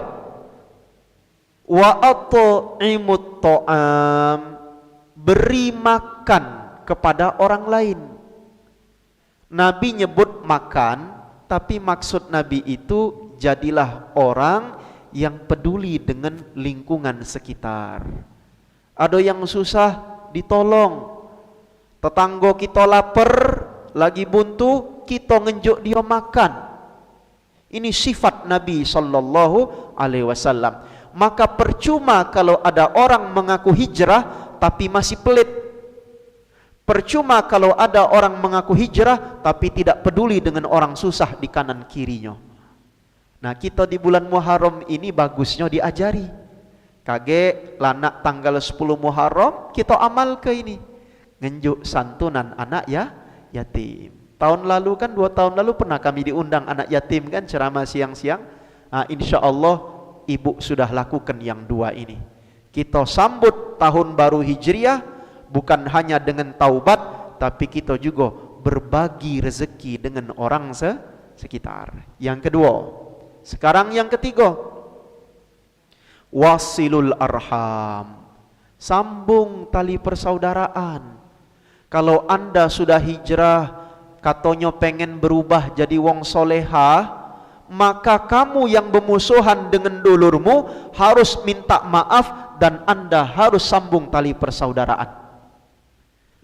Speaker 3: wa at'imut ta'am, beri makan kepada orang lain. Nabi nyebut makan, tapi maksud Nabi itu jadilah orang yang peduli dengan lingkungan sekitar. Ada yang susah ditolong. Tetangga kita lapar, lagi buntu, kita ngenjuk dia makan. Ini sifat Nabi sallallahu alaihi wasallam. Maka percuma kalau ada orang mengaku hijrah tapi masih pelit. Percuma kalau ada orang mengaku hijrah tapi tidak peduli dengan orang susah di kanan kirinya. Nah, kita di bulan Muharram ini bagusnya diajari. Kage lanak tanggal 10 Muharram kita amal ke ini. Ngenjuk santunan anak yatim. Tahun lalu kan 2 tahun lalu pernah kami diundang anak yatim kan ceramah siang-siang. Nah, insya Allah ibu sudah lakukan yang 2 ini. Kita sambut tahun baru Hijriah bukan hanya dengan taubat, tapi kita juga berbagi rezeki dengan orang sekitar. Yang kedua. Sekarang yang ketiga, wasilul arham, sambung tali persaudaraan. Kalau anda sudah hijrah, katanya pengen berubah jadi wong soleha, maka kamu yang bermusuhan dengan dulurmu harus minta maaf dan anda harus sambung tali persaudaraan.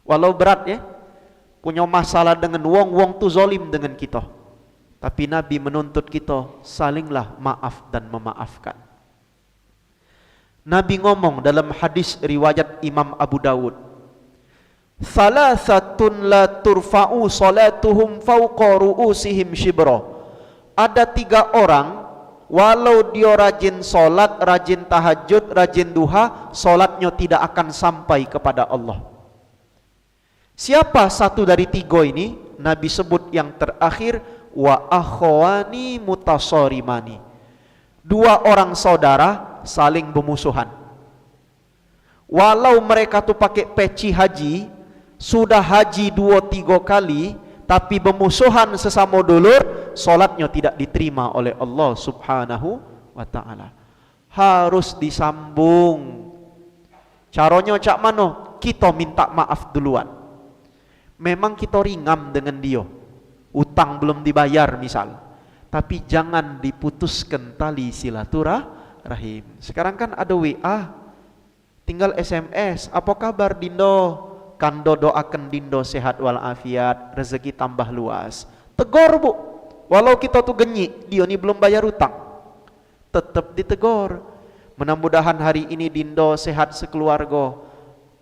Speaker 3: Walau berat ya, punya masalah dengan wong tu zolim dengan kita. Tapi Nabi menuntut kita salinglah maaf dan memaafkan. Nabi ngomong dalam hadis riwayat Imam Abu Dawud, "Thalathatun la turfa'u salatuhum fawqa ru'usihim shibra." Ada 3 orang, walau dia rajin solat, rajin tahajud, rajin duha, solatnya tidak akan sampai kepada Allah. Siapa satu dari 3 ini? Nabi sebut yang terakhir, wa akhwani mutasarimani, 2 orang saudara saling bermusuhan. Walau mereka tu pakai peci haji, sudah haji 2-3 kali, tapi bermusuhan sesama dulur, solatnya tidak diterima oleh Allah subhanahu wa ta'ala. Harus disambung. Caranya cak mano? Kita minta maaf duluan. Memang kita ringam dengan dia, utang belum dibayar misal, tapi jangan diputuskan tali silaturahim. Sekarang kan ada WA, tinggal SMS, apa kabar Dindo? Kando doakan Dindo sehat walafiat, rezeki tambah luas. Tegur bu, walau kita tuh genyik, dia ni belum bayar utang, tetap ditegur. Mudah-mudahan hari ini Dindo sehat sekeluarga.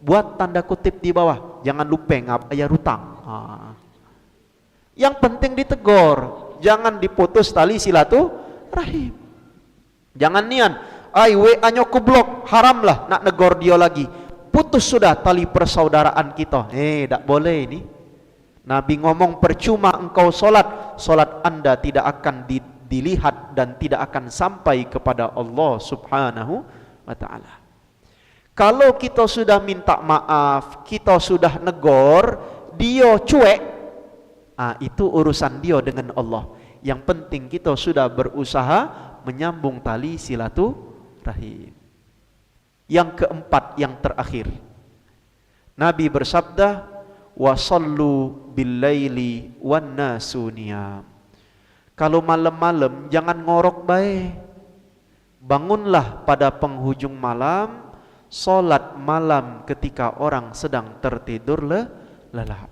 Speaker 3: Buat tanda kutip di bawah, jangan lupa bayar utang. Yang penting ditegur, jangan diputus tali silaturahim. Jangan nian, ai WA-nya ku blok, haram lah nak negor dia lagi. Putus sudah tali persaudaraan kita. Tak boleh ini. Nabi ngomong percuma engkau solat, solat anda tidak akan dilihat dan tidak akan sampai kepada Allah Subhanahu wa ta'ala. Kalau kita sudah minta maaf, kita sudah negor, dia cuek, itu urusan dia dengan Allah. Yang penting kita sudah berusaha menyambung tali silaturahim. Yang keempat, yang terakhir, Nabi bersabda, wasallu billaili wan nasu niyam. Kalau malam-malam jangan ngorok baik. Bangunlah pada penghujung malam, solat malam ketika orang sedang tertidur lelap.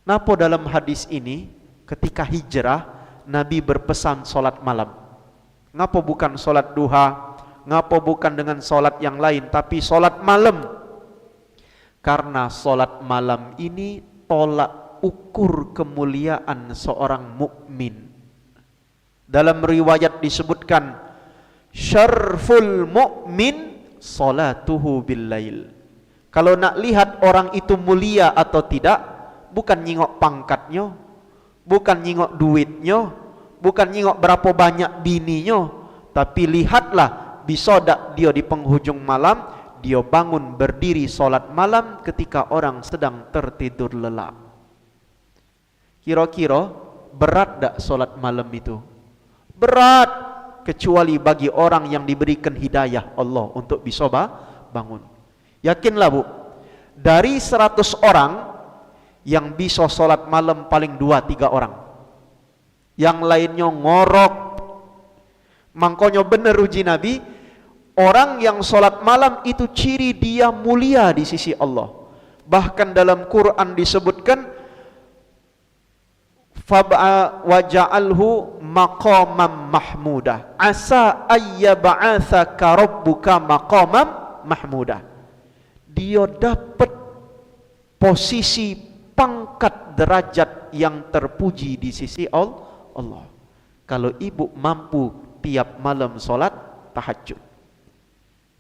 Speaker 3: Napa dalam hadis ini ketika hijrah Nabi berpesan solat malam? Ngapa bukan solat duha? Ngapa bukan dengan solat yang lain, tapi solat malam? Karena solat malam ini tolak ukur kemuliaan seorang mukmin. Dalam riwayat disebutkan, syarful mukmin salatuhu billail. Kalau nak lihat orang itu mulia atau tidak, bukan nyingok pangkatnya, bukan nyingok duitnya, bukan nyingok berapa banyak bininya, tapi lihatlah bisa tak dia di penghujung malam dia bangun berdiri solat malam ketika orang sedang tertidur lelap. Kira-kira berat tak solat malam itu? Berat, kecuali bagi orang yang diberikan hidayah Allah untuk bisa bangun. Yakinlah bu, dari 100 orang yang bisa solat malam paling 2-3 orang, yang lainnya ngorok. Makanya benar uji Nabi, orang yang solat malam itu ciri dia mulia di sisi Allah. Bahkan dalam Quran disebutkan, waja'alhu maqamam mahmudah, asa ayyab'atsaka rabbuka maqamam mahmudah. Dia dapat posisi pangkat derajat yang terpuji di sisi Allah. Kalau ibu mampu tiap malam solat tahajud,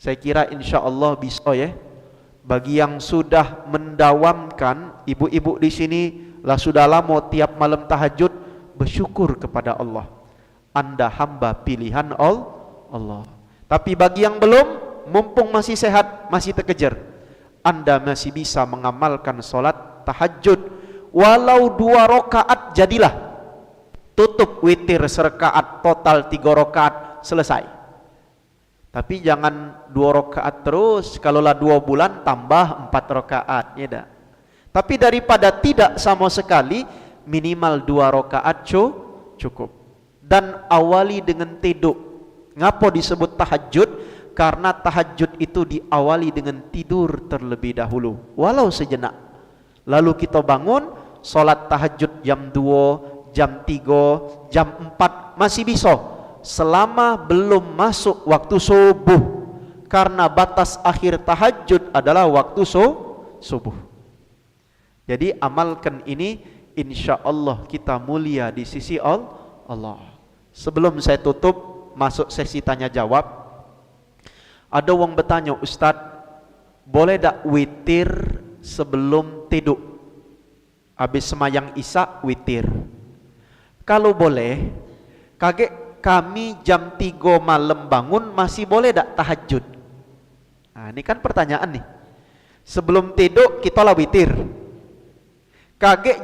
Speaker 3: saya kira insya Allah bisa ya. Bagi yang sudah mendawamkan, ibu-ibu di sini lah sudah lama tiap malam tahajud, bersyukur kepada Allah. Anda hamba pilihan Allah. Tapi bagi yang belum, mumpung masih sehat, masih terkejar, Anda masih bisa mengamalkan solat tahajud. Walau 2 rakaat jadilah. Tutup witir serakaat, total 3 rakaat, selesai. Tapi jangan 2 rakaat terus. Kalaulah 2 bulan tambah 4 rakaat, ya dah. Tapi daripada tidak sama sekali, minimal 2 rakaat cukup. Dan awali dengan tidur. Ngapa disebut tahajud? Karena tahajud itu diawali dengan tidur terlebih dahulu, walau sejenak. Lalu kita bangun, solat tahajud jam 2, jam 3, jam 4 masih bisa, selama belum masuk waktu subuh. Karena batas akhir tahajud adalah waktu subuh. Jadi amalkan ini, insya Allah kita mulia di sisi Allah. Sebelum saya tutup, masuk sesi tanya jawab. Ada orang bertanya, Ustadz, boleh tak witir sebelum tidur? Habis semayang isya witir. Kalau boleh, kami jam 3 malam bangun, masih boleh tak tahajud? Nah, ini kan pertanyaan nih. Sebelum tidur kita lah witir.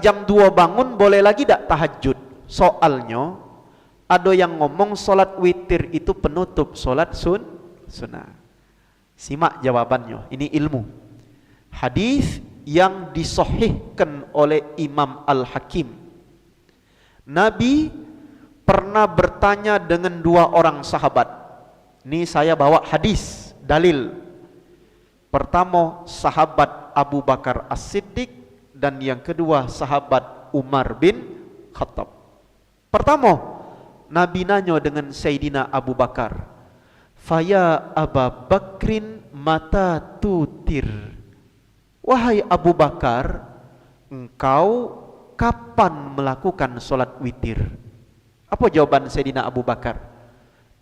Speaker 3: Jam 2 bangun, boleh lagi tak tahajud? Soalnya ada yang ngomong solat witir itu penutup solat sunnah. Simak jawabannya, ini ilmu. Hadis yang disahihkan oleh Imam Al-Hakim. Nabi pernah bertanya dengan 2 orang sahabat. Ini saya bawa hadis, dalil. Pertama sahabat Abu Bakar As-Siddiq, dan yang kedua sahabat Umar bin Khattab. Pertama, Nabi nanya dengan Sayyidina Abu Bakar, Faya Aba Bakrin mata tutir. Wahai Abu Bakar, engkau kapan melakukan solat witir? Apa jawaban Sayyidina Abu Bakar?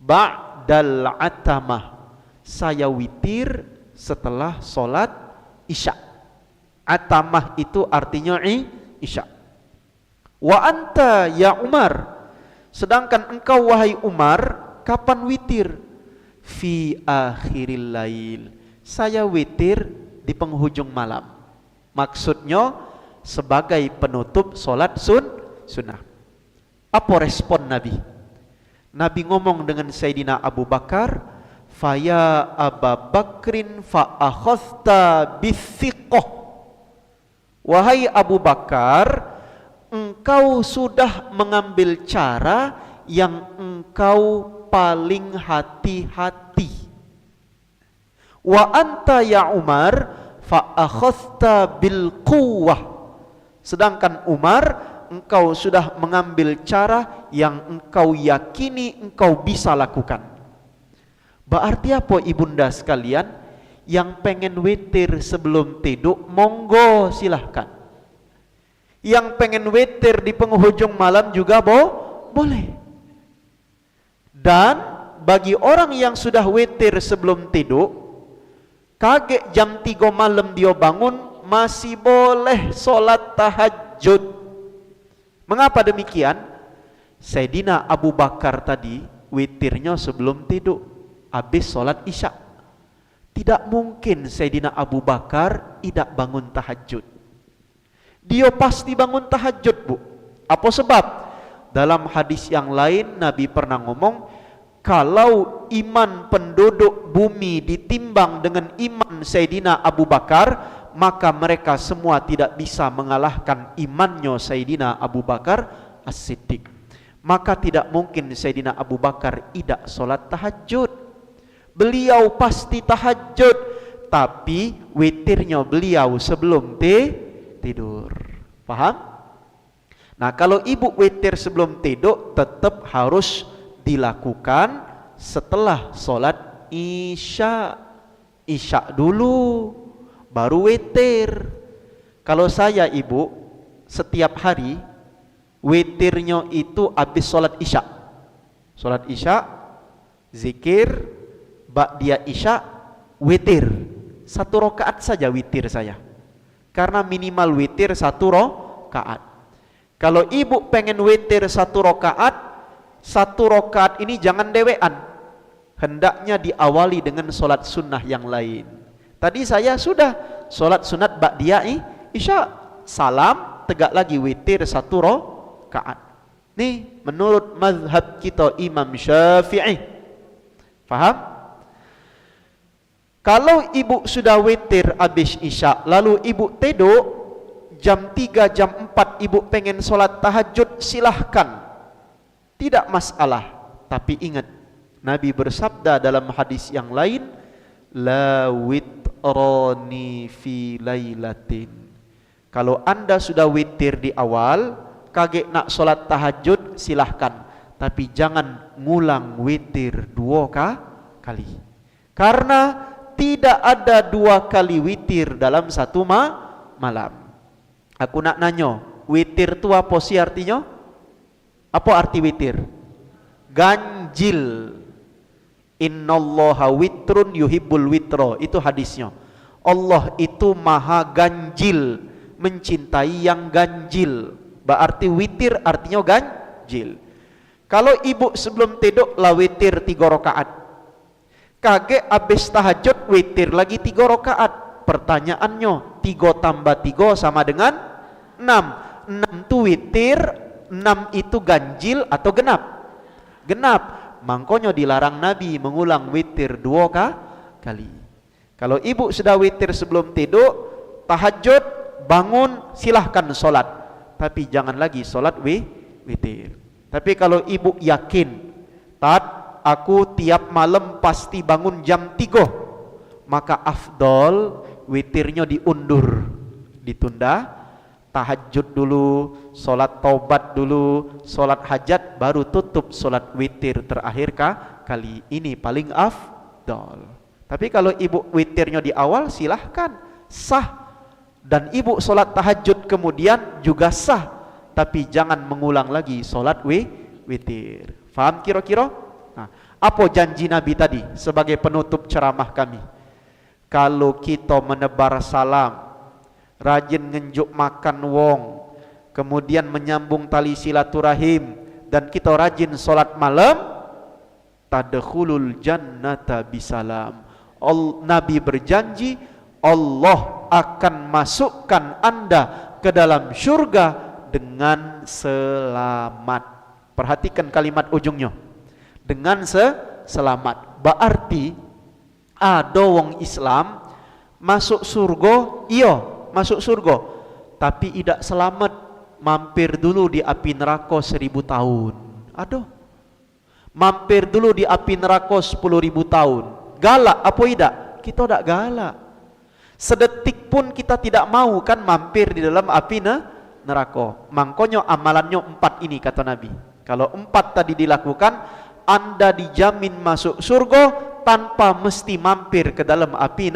Speaker 3: ba'dal atamah. Saya witir setelah solat isya. Atamah itu artinya isya. Wa anta ya Umar, sedangkan engkau wahai Umar, kapan witir? Fi akhiril lail. Saya witir di penghujung malam. Maksudnya sebagai penutup solat sunnah. Apa respon Nabi? Nabi ngomong dengan Sayyidina Abu Bakar, faya Abu Bakrin fa akhadta bithiqah. Wahai Abu Bakar, engkau sudah mengambil cara yang engkau paling hati-hati. Wa anta ya Umar fa akhadta bil quwwah. Sedangkan Umar, engkau sudah mengambil cara yang engkau yakini engkau bisa lakukan. Berarti apa ibunda sekalian? Yang pengen witir sebelum tidur, monggo silahkan. Yang pengen witir di penghujung malam juga boleh. Dan bagi orang yang sudah witir sebelum tidur, kaget jam 3 malam dia bangun, masih boleh solat tahajud. Mengapa demikian? Sayyidina Abu Bakar tadi witirnya sebelum tidur, habis solat isya. Tidak mungkin Sayyidina Abu Bakar tidak bangun tahajud. Dia pasti bangun tahajud, Bu. Apa sebab? Dalam hadis yang lain Nabi pernah ngomong, kalau iman penduduk bumi ditimbang dengan iman Sayyidina Abu Bakar, maka mereka semua tidak bisa mengalahkan imannya Sayyidina Abu Bakar As-Siddiq. Maka tidak mungkin Sayyidina Abu Bakar tidak solat tahajud. Beliau pasti tahajud, tapi witirnya beliau sebelum tidur. Paham? Nah, kalau ibu witir sebelum tidur tetap harus dilakukan setelah solat isya. Isya dulu baru witir. Kalau saya ibu, setiap hari witirnya itu habis solat isya. Solat isya, zikir, ba'diyah isya, witir. 1 rakaat saja witir saya. Karena minimal witir 1 rakaat. Kalau ibu pengen witir 1 rakaat, 1 rakaat ini jangan dewean. Hendaknya diawali dengan solat sunnah yang lain. Tadi saya sudah solat sunat ba'diyah isya, salam, tegak lagi witir 1 rakaat. Nih menurut mazhab kita Imam Syafi'i. Faham? Kalau ibu sudah witir habis isya, lalu ibu tidur, jam 3, jam 4 ibu pengen solat tahajud, silahkan. Tidak masalah. Tapi ingat, Nabi bersabda dalam hadis yang lain, la witrani fi lailatin. Kalau anda sudah witir di awal, kaget nak solat tahajud, silahkan. Tapi jangan ngulang witir 2 kali. Karena tidak ada 2 kali witir dalam 1 malam. Aku nak nanya, witir itu apa sih artinya? Apa arti witir? Ganjil. Innallaha witrun yuhibbul witro. Itu hadisnya. Allah itu maha ganjil, mencintai yang ganjil. Berarti witir artinya ganjil. Kalau ibu sebelum tidur lah witir 3 rakaat. Kaget habis tahajud witir lagi 3 rakaat. Pertanyaannya, 3 tambah 3 sama dengan 6. 6 itu witir, 6 itu ganjil atau genap? Genap. Makanya dilarang Nabi mengulang witir 2 kali. Kalau ibu sudah witir sebelum tidur, tahajud, bangun, silahkan solat. Tapi jangan lagi solat witir. Tapi kalau ibu yakin, aku tiap malam pasti bangun jam 3, maka afdol witirnya diundur, ditunda. Tahajud dulu, solat taubat dulu, solat hajat, baru tutup solat witir terakhir kali. Ini paling afdol. Tapi kalau ibu witirnya di awal, silahkan, sah. Dan ibu solat tahajud kemudian juga sah. Tapi jangan mengulang lagi solat witir. Faham kira-kira? Nah, Apa janji Nabi tadi sebagai penutup ceramah kami? Kalau kita menebar salam, rajin ngenjuk makan wong, kemudian menyambung tali silaturahim, dan kita rajin solat malam, tadkhulul jannata bisalam. Nabi berjanji Allah akan masukkan Anda ke dalam syurga dengan selamat. Perhatikan kalimat ujungnya, dengan selamat. Berarti ada wong Islam masuk surga, iya masuk surga, tapi tidak selamat, mampir dulu di api neraka 1000 tahun. Aduh, mampir dulu di api neraka 10.000 tahun. Galak apa tidak? Kita tidak galak. Sedetik pun kita tidak mau kan mampir di dalam api neraka. Makanya amalannya 4 ini kata Nabi. Kalau 4 tadi dilakukan, Anda dijamin masuk surga tanpa mesti mampir ke dalam api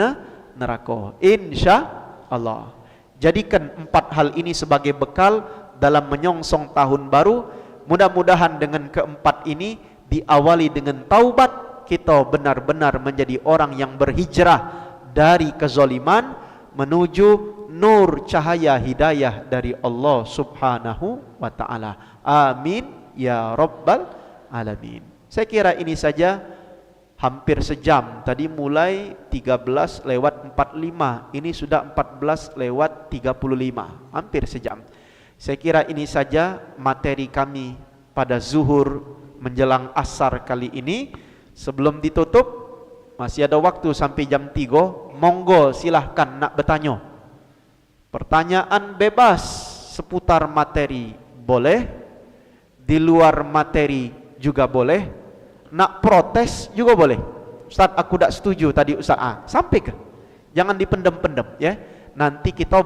Speaker 3: neraka. Insya Allah. Jadikan 4 hal ini sebagai bekal dalam menyongsong tahun baru. Mudah-mudahan dengan keempat ini diawali dengan taubat, kita benar-benar menjadi orang yang berhijrah dari kezaliman menuju nur cahaya hidayah dari Allah Subhanahu wa taala. Amin ya rabbal alamin. Saya kira ini saja, hampir sejam. Tadi mulai 13:45, ini sudah 14:35, hampir sejam. Saya kira ini saja materi kami pada zuhur menjelang asar kali ini. Sebelum ditutup, masih ada waktu sampai jam 3. Monggo silahkan nak bertanya. Pertanyaan bebas seputar materi boleh, di luar materi juga boleh, nak protes juga boleh. Ustaz, aku tak setuju tadi Ustaz sampaikan, jangan dipendam-pendam ya, nanti kita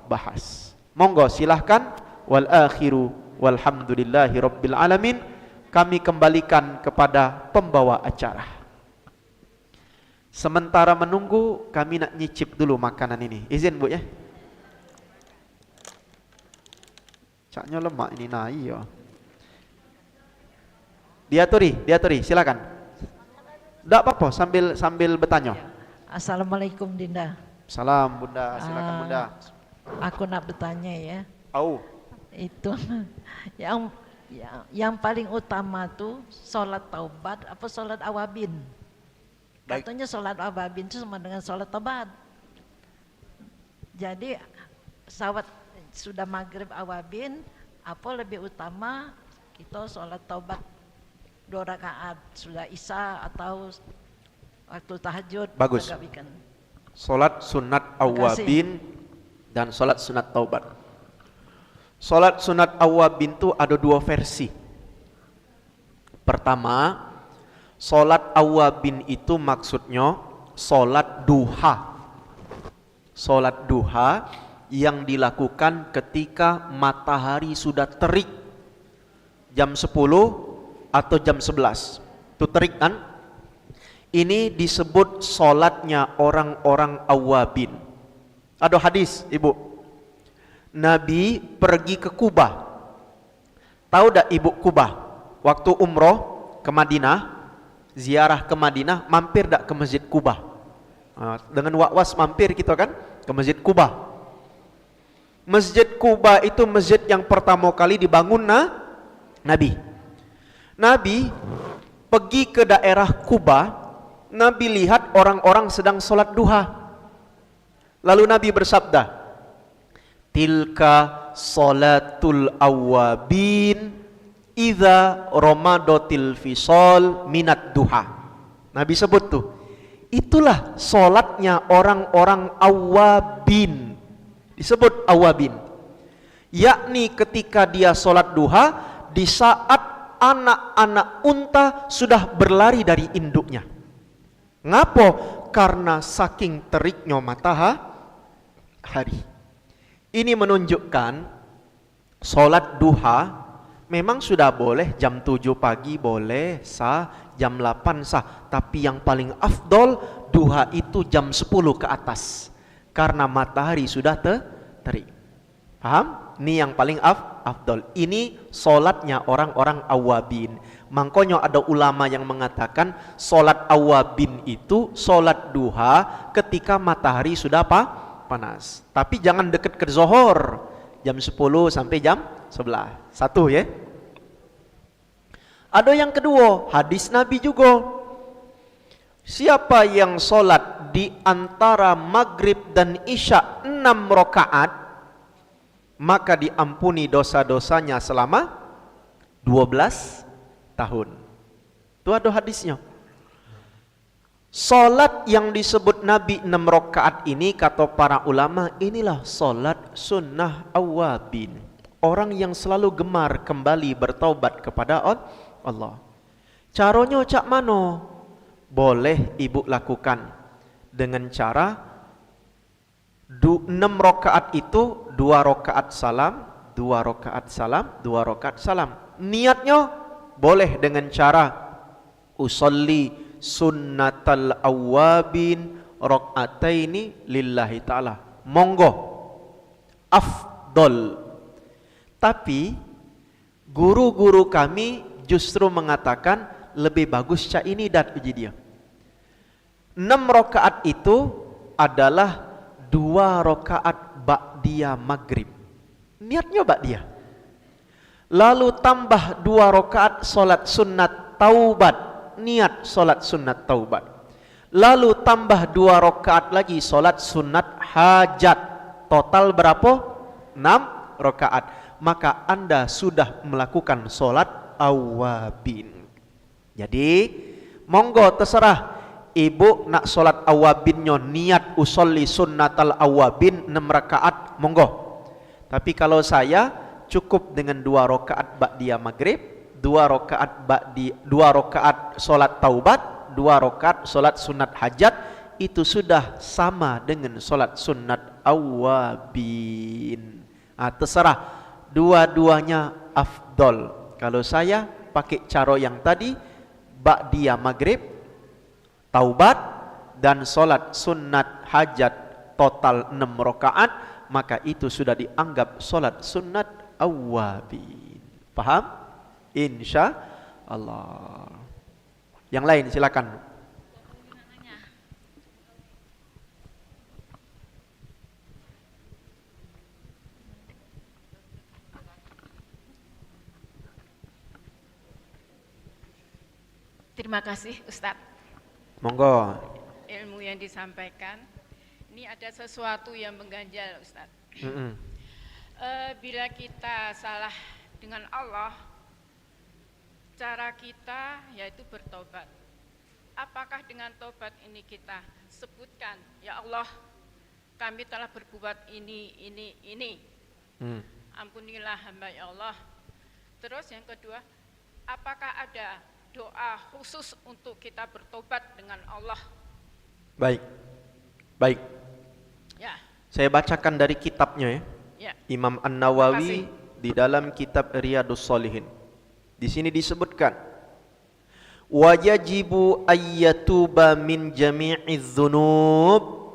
Speaker 3: bahas. Monggo silahkan. Wal akhiru walhamdulillahi rabbil alamin. Kami kembalikan kepada pembawa acara. Sementara menunggu, kami nak nyicip dulu makanan ini. Izin Bu ya. Caknya lemak ini naik ya. Diaturi, silakan. Tak apa-apa, sambil bertanya.
Speaker 4: Assalamualaikum Dinda.
Speaker 3: Salam Bunda, silakan Bunda.
Speaker 4: Aku nak bertanya ya. Itu yang paling utama tuh sholat taubat apa sholat awabin?
Speaker 3: Baik.
Speaker 4: Katanya sholat awabin itu sama dengan sholat taubat. Jadi sahabat sudah maghrib awabin, apa lebih utama kita sholat taubat 2 rakaat sudah isya atau waktu tahajud?
Speaker 3: Bagus. Sholat sunat awabin dan sholat sunat taubat. Sholat sunat awabin itu ada 2 versi. Pertama, sholat awabin itu maksudnya sholat duha. Sholat duha yang dilakukan ketika matahari sudah terik, jam 10 atau jam 11. Itu terik kan? Ini disebut sholatnya orang-orang awabin. Ada hadis Ibu, Nabi pergi ke Kubah. Tahu tak Ibu Kubah? Waktu umroh ke Madinah, ziarah ke Madinah, mampir tak ke Masjid Kubah? Dengan wakwas mampir kita kan ke Masjid Kubah. Masjid Kubah itu masjid yang pertama kali dibangun Nabi. Nabi pergi ke daerah Kubah, Nabi lihat orang-orang sedang sholat duha. Lalu Nabi bersabda, tilka sholatul awabin idza ramadatil fisal minat duha. Nabi sebut tuh, itulah sholatnya orang-orang awabin. Disebut awabin, yakni ketika dia sholat duha di saat anak-anak unta sudah berlari dari induknya. Ngapo? Karena saking teriknya matahari. Ini menunjukkan sholat duha memang sudah boleh jam 7 pagi boleh sah, jam 8 sah, tapi yang paling afdol duha itu jam 10 ke atas karena matahari sudah terik. Paham? Ini yang paling afdol. Ini solatnya orang-orang awabin. Makanya ada ulama yang mengatakan solat awabin itu solat duha ketika matahari sudah panas. Tapi jangan dekat ke zuhur, jam 10 sampai jam 11. Satu ya. Ada yang kedua, hadis Nabi juga. Siapa yang solat di antara maghrib dan isya 6 rakaat, maka diampuni dosa-dosanya selama 12 tahun. Itu ada hadisnya. Solat yang disebut Nabi 6 rakaat ini, kata para ulama, inilah solat sunnah awabin. Orang yang selalu gemar kembali bertaubat kepada Allah. Caranya cak mano? Boleh ibu lakukan dengan cara 6 rakaat itu 2 rakaat salam, 2 rakaat salam, 2 rakaat salam. Niatnya boleh dengan cara usolli sunnatal awabin rakaataini lillahi ta'ala. Monggo. Afdol. Tapi guru-guru kami justru mengatakan lebih bagus cak ini dat uji dia. 6 rakaat itu adalah 2 rakaat ba'diyah maghrib. Niatnya ba'diyah. Lalu tambah 2 rakaat solat sunat taubat. Niat solat sunat taubat. Lalu tambah 2 rakaat lagi solat sunat hajat. Total berapa? 6 rakaat. Maka Anda sudah melakukan solat awabin. Jadi monggo terserah. Ibu nak solat awabinnya niat usolli sunnatal awabin 6 rakaat, monggo. Tapi kalau saya cukup dengan 2 rakaat ba'diyah maghrib, 2 rakaat solat taubat, 2 rakaat solat sunat hajat, itu sudah sama dengan solat sunat awabin. Terserah, dua-duanya afdol. Kalau saya pakai cara yang tadi, ba'diyah maghrib, taubat dan solat sunat hajat total 6 rakaat, maka itu sudah dianggap solat sunat awabin. Paham? Insya Allah. Yang lain silakan.
Speaker 5: Terima kasih Ustadz.
Speaker 3: Monggo.
Speaker 5: Ilmu yang disampaikan. Ini ada sesuatu yang mengganjal Ustadz. Bila kita salah dengan Allah, cara kita yaitu bertobat. Apakah dengan tobat ini kita sebutkan, ya Allah, kami telah berbuat ini. Ampunilah hamba ya Allah. Terus yang kedua, apakah ada doa khusus untuk kita bertobat dengan Allah?
Speaker 3: Baik.
Speaker 5: Ya.
Speaker 3: Saya bacakan dari kitabnya ya. Imam An-Nawawi di dalam kitab Riyadhus Shalihin. Di sini disebutkan, wajibu ayyatuba min jami'iz dzunub.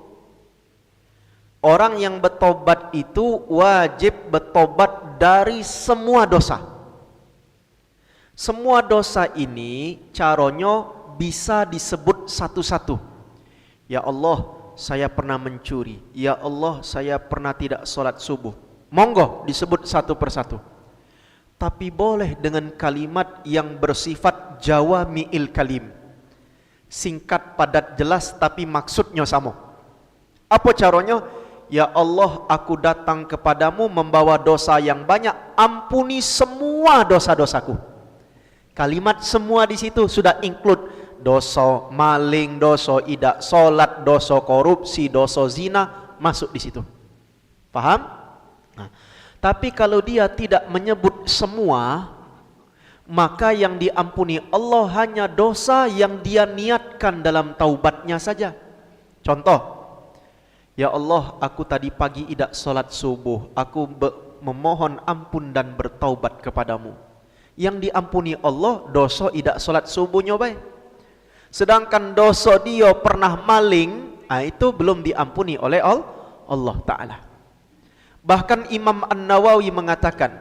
Speaker 3: Orang yang bertobat itu wajib bertobat dari semua dosa. Semua dosa ini caranya bisa disebut satu-satu. Ya Allah, saya pernah mencuri. Ya Allah, saya pernah tidak sholat subuh. Monggo disebut satu persatu. Tapi boleh dengan kalimat yang bersifat jawami'il kalim. Singkat, padat, jelas, tapi maksudnya sama. Apa caranya? Ya Allah, aku datang kepadamu membawa dosa yang banyak. Ampuni semua dosa-dosaku. Kalimat semua di situ sudah include dosa maling, dosa tidak solat, dosa korupsi, dosa zina, masuk di situ. Paham? Nah, tapi kalau dia tidak menyebut semua, maka yang diampuni Allah hanya dosa yang dia niatkan dalam taubatnya saja. Contoh, ya Allah, aku tadi pagi tidak solat subuh, aku memohon ampun dan bertaubat kepadamu. Yang diampuni Allah dosa tidak solat subuhnya baik. Sedangkan dosa dia pernah maling, itu belum diampuni oleh Allah Ta'ala. Bahkan Imam An-Nawawi mengatakan,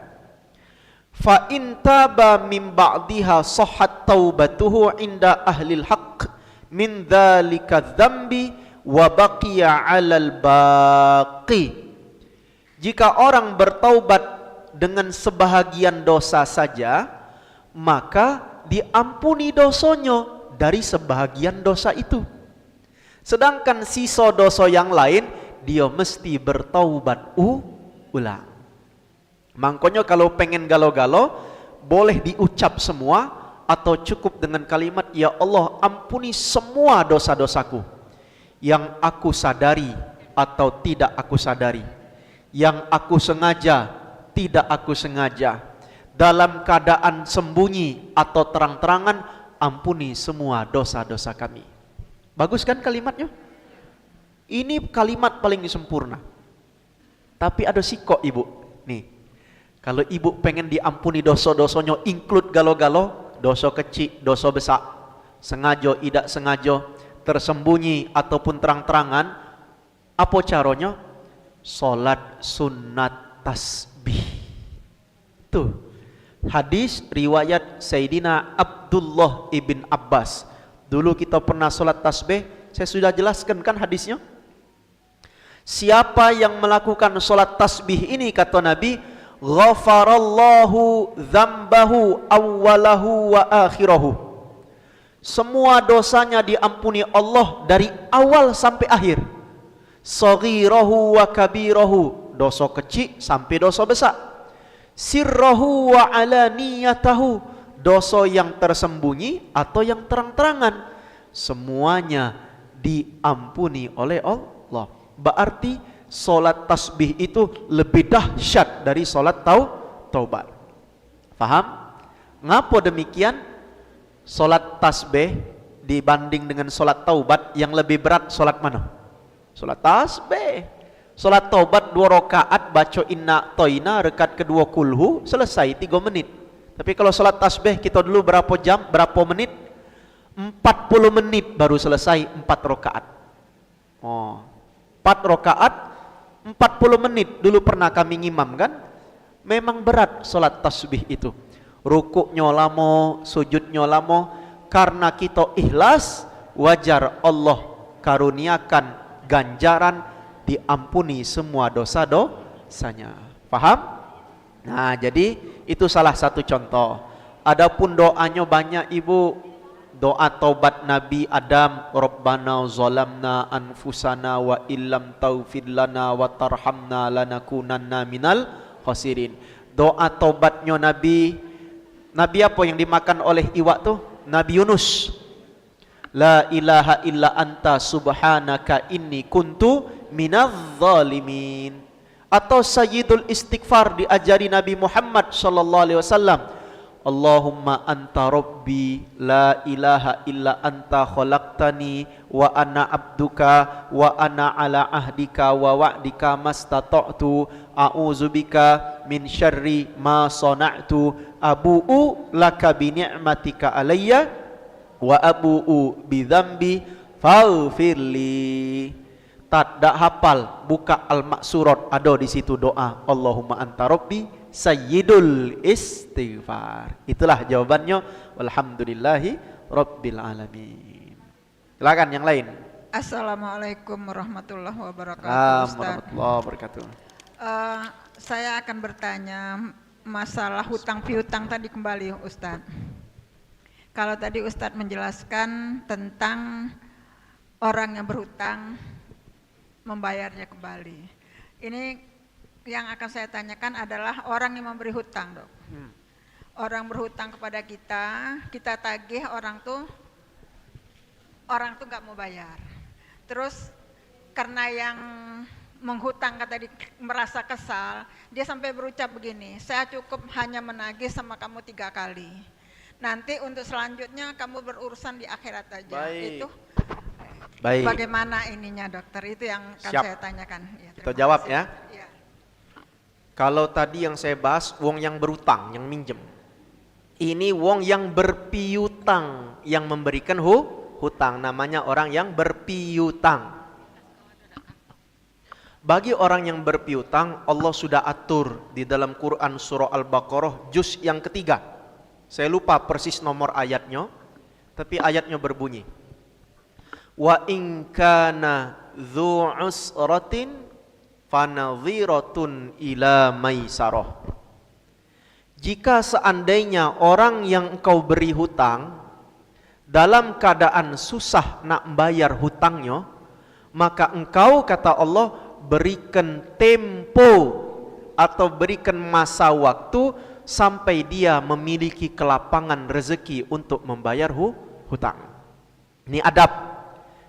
Speaker 3: fa in taba min ba'diha sahhat taubatuhu inda ahlil haqq min dzalika dzambi wa baqiya 'alal baqi. Jika orang bertaubat dengan sebahagian dosa saja, maka diampuni dosanya dari sebahagian dosa itu. Sedangkan sisa dosa yang lain dia mesti bertaubat ulang. Makanya kalau pengen galau-galau boleh diucap semua atau cukup dengan kalimat, ya Allah ampuni semua dosa-dosaku yang aku sadari atau tidak aku sadari, yang aku sengaja tidak aku sengaja, dalam keadaan sembunyi atau terang-terangan, ampuni semua dosa-dosa kami. Bagus kan kalimatnya? Ini kalimat paling sempurna. Tapi ada sikok ibu. Nih, kalau ibu pengen diampuni dosa-dosanya, include galau-galau, dosa kecil, dosa besar, sengaja, tidak sengaja, tersembunyi ataupun terang-terangan, apa caranya? Salat sunat tasbih. Tuh, hadis riwayat Sayyidina Abdullah ibn Abbas. Dulu kita pernah salat tasbih, saya sudah jelaskan kan hadisnya. Siapa yang melakukan salat tasbih ini, kata Nabi, ghafarallahu dzambahu awwalahu wa akhirahu. Semua dosanya diampuni Allah dari awal sampai akhir. Saghirahu wa kabirahu, dosa kecil sampai dosa besar. Sirrahu wa alaniyatahu, dosa yang tersembunyi atau yang terang-terangan, semuanya diampuni oleh Allah. Berarti solat tasbih itu lebih dahsyat dari solat taubat. Faham? Ngapa demikian? Solat tasbih dibanding dengan solat taubat, yang lebih berat solat mana? Solat tasbih. Solat taubat 2 rakaat baca inna toina, rakaat kedua kulhu, selesai 3 menit. Tapi kalau solat tasbih kita dulu berapa jam, berapa menit? 40 menit baru selesai 4 rakaat. Oh, 4 rakaat 40 menit dulu pernah kami ngimam kan. Memang berat solat tasbih itu. Rukuknya lama, sujudnya lama. Karena kita ikhlas, wajar Allah karuniakan ganjaran diampuni semua dosa-dosanya. Paham? Nah, jadi itu salah satu contoh. Adapun doanya banyak ibu. Doa taubat Nabi Adam, Rabbana zalamna anfusana wa illam taghfir lana wa tarhamna lanakunanna minal khasirin. Doa taubatnya Nabi apa yang dimakan oleh iwak tuh? Nabi Yunus. La ilaha illa anta subhanaka inni kuntu minadz zalimin. Atau sayyidul istighfar diajari Nabi Muhammad sallallahu alaihi wasallam. Allahumma anta rabbi la ilaha illa anta khalaqtani wa ana abduka wa ana ala ahdika wa wa'dika mastata'tu a'udzubika min syarri ma sana'tu abu'u laka bi ni'matika alayya wa abu'u bi dzambi faghfirli. Tak hafal, buka Al-Maksurat, ada di situ doa Allahumma anta rabbi sayyidul istighfar. Itulah jawabannya. Walhamdulillahi rabbil alamin. Silakan yang lain.
Speaker 6: Assalamualaikum warahmatullahi wabarakatuh.
Speaker 3: Warahmatullahi wabarakatuh.
Speaker 6: Saya akan bertanya masalah hutang piutang tadi kembali, Ustadz. Kalau tadi Ustadz menjelaskan tentang orang yang berhutang membayarnya kembali. Ini yang akan saya tanyakan adalah orang yang memberi hutang, Dok. Orang berhutang kepada kita tagih, orang tuh nggak mau bayar. Terus karena yang menghutang tadi merasa kesal, dia sampai berucap begini, saya cukup hanya menagih sama kamu 3 kali. Nanti untuk selanjutnya kamu berurusan di akhirat aja.
Speaker 3: Baik.
Speaker 6: Itu
Speaker 3: Baik.
Speaker 6: bagaimana ininya, Dokter? Itu yang akan saya tanyakan. Ya,
Speaker 3: kita jawab
Speaker 6: kasih.
Speaker 3: ya. Kalau tadi yang saya bahas wong yang berutang, yang minjem. Ini wong yang berpiutang, yang memberikan hutang, namanya orang yang berpiutang. Bagi orang yang berpiutang, Allah sudah atur di dalam Quran surah Al-Baqarah juz yang ketiga. Saya lupa persis nomor ayatnya, tapi ayatnya berbunyi, wa in kana dzu usratin fanadhiratun ila maisarah. Jika seandainya orang yang engkau beri hutang dalam keadaan susah nak bayar hutangnya, maka engkau, kata Allah, berikan tempo atau berikan masa waktu sampai dia memiliki kelapangan rezeki untuk membayar hutang. Ini adab.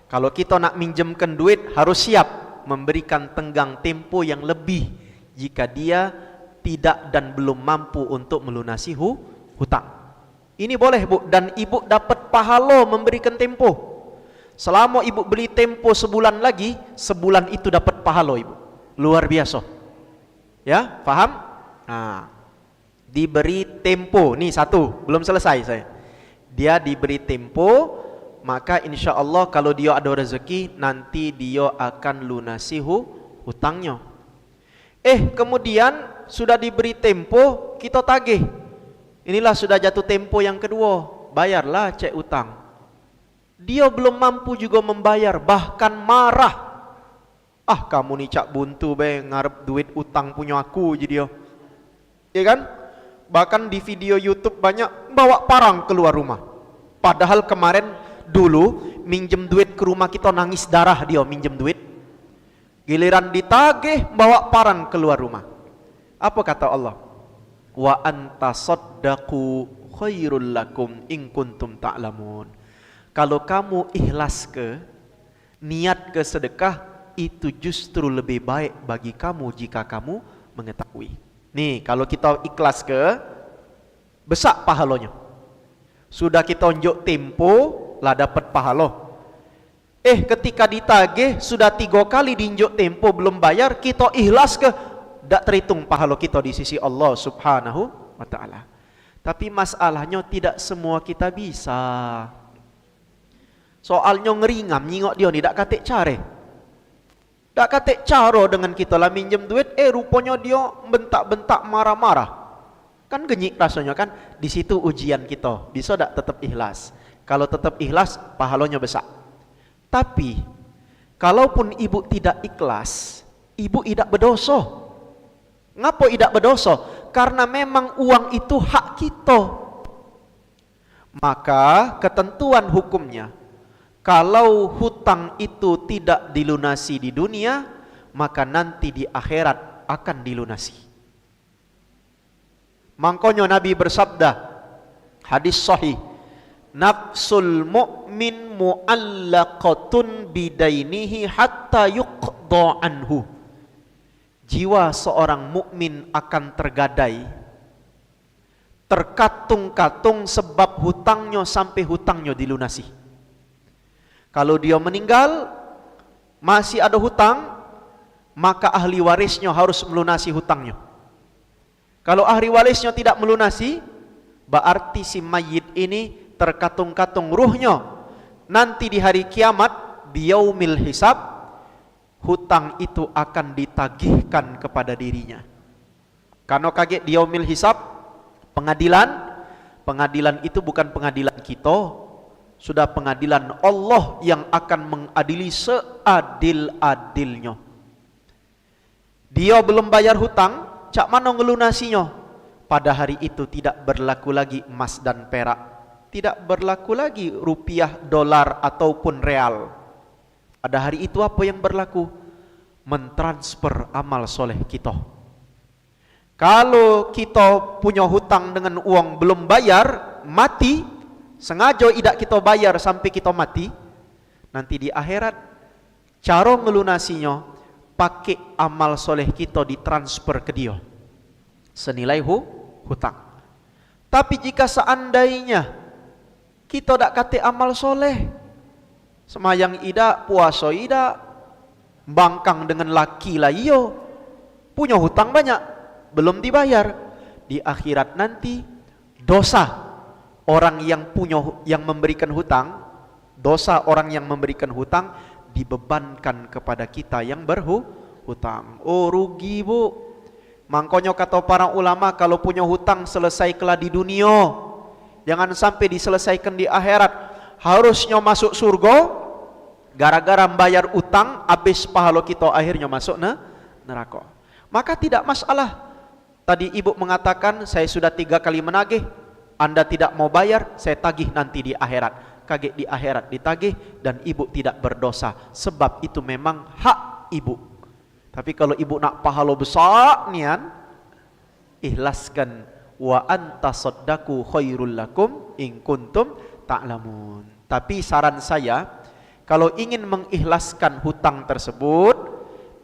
Speaker 3: Kalau kita nak minjemkan duit, harus siap memberikan tenggang tempo yang lebih jika dia tidak dan belum mampu untuk melunasi hutang. Ini boleh, Bu, dan ibu dapat pahala memberikan tempo. Selama ibu beli tempo sebulan lagi, sebulan itu dapat pahala ibu. Luar biasa. Ya, faham? Nah, diberi tempo. Nih satu, belum selesai saya. Dia diberi tempo, maka insya Allah kalau dia ada rezeki, nanti dia akan lunasi hutangnya. Kemudian sudah diberi tempo, kita tagih. Inilah sudah jatuh tempo yang kedua, bayarlah cek utang. Dia belum mampu juga membayar, bahkan marah. Kamu ni cak buntu be, ngarep duit utang punya aku je dia. Ya kan? Bahkan di video YouTube banyak bawa parang keluar rumah. Padahal kemarin dulu minjem duit ke rumah kita, nangis darah dia minjem duit. Giliran ditagih bawa parang keluar rumah. Apa kata Allah? Wa antasaddaqu khairul lakum in kuntum ta'lamun. Kalau kamu ikhlas niat ke sedekah, itu justru lebih baik bagi kamu jika kamu mengetahui. Nih, kalau kita ikhlas besar pahalanya. Sudah kita unjuk tempo, lah dapat pahala. Ketika ditagih, sudah 3 kali diunjuk tempo belum bayar, kita ikhlas tak terhitung pahala kita di sisi Allah Subhanahu wa ta'ala. Tapi masalahnya tidak semua kita bisa. Soalnya ngeringam, nyingok dia ni tak katik cara. Tak katik cara dengan kita lah minjem duit, rupanya dia bentak-bentak marah-marah. Kan genyik rasanya kan? Di situ ujian kita. Bisa tak tetap ikhlas? Kalau tetap ikhlas, pahalanya besar. Tapi kalaupun ibu tidak ikhlas, ibu tidak berdosa. Ngapa tidak berdosa? Karena memang uang itu hak kita. Maka ketentuan hukumnya, kalau hutang itu tidak dilunasi di dunia, maka nanti di akhirat akan dilunasi. Makanya Nabi bersabda, hadis sahih, nafsul mu'min mu'allaqatun bidainihi hatta yuqda anhu. Jiwa seorang mukmin akan tergadai, terkatung-katung sebab hutangnya sampai hutangnya dilunasi. Kalau dia meninggal, masih ada hutang, maka ahli warisnya harus melunasi hutangnya. Kalau ahli warisnya tidak melunasi, berarti si mayit ini terkatung-katung ruhnya. Nanti di hari kiamat, biyaumil hisab, hutang itu akan ditagihkan kepada dirinya. Karena kaget di yaumil hisab, pengadilan itu bukan pengadilan kita, sudah pengadilan Allah yang akan mengadili seadil-adilnya. Dia belum bayar hutang, cak mana ngelunasinya? Pada hari itu tidak berlaku lagi emas dan perak, tidak berlaku lagi rupiah, dolar ataupun real. Pada hari itu apa yang berlaku? Mentransfer amal soleh kita. Kalau kita punya hutang dengan uang belum bayar, mati, sengaja tidak kita bayar sampai kita mati, nanti di akhirat cara ngelunasinya pakai amal soleh kita ditransfer ke dia senilai hutang. Tapi jika seandainya kita tak kata amal soleh, semayang ida, puasa ida, bangkang dengan laki lah iyo, punya hutang banyak, belum dibayar, di akhirat nanti dosa orang yang memberikan hutang, dosa orang yang memberikan hutang dibebankan kepada kita yang hutang. Oh rugi bu. Makanya kata para ulama kalau punya hutang selesaikanlah di dunia. Jangan sampai diselesaikan di akhirat. Harusnya masuk surga gara-gara membayar utang, habis pahala kita akhirnya masuk neraka. Maka tidak masalah. Tadi ibu mengatakan saya sudah 3 kali menagih, Anda tidak mau bayar, saya tagih nanti di akhirat. Kaget di akhirat ditagih dan ibu tidak berdosa, sebab itu memang hak ibu. Tapi kalau ibu nak pahala besar nian, ikhlaskan. Wa anta saddaku khairul lakum in kuntum ta'lamun. Tapi saran saya, kalau ingin mengikhlaskan hutang tersebut,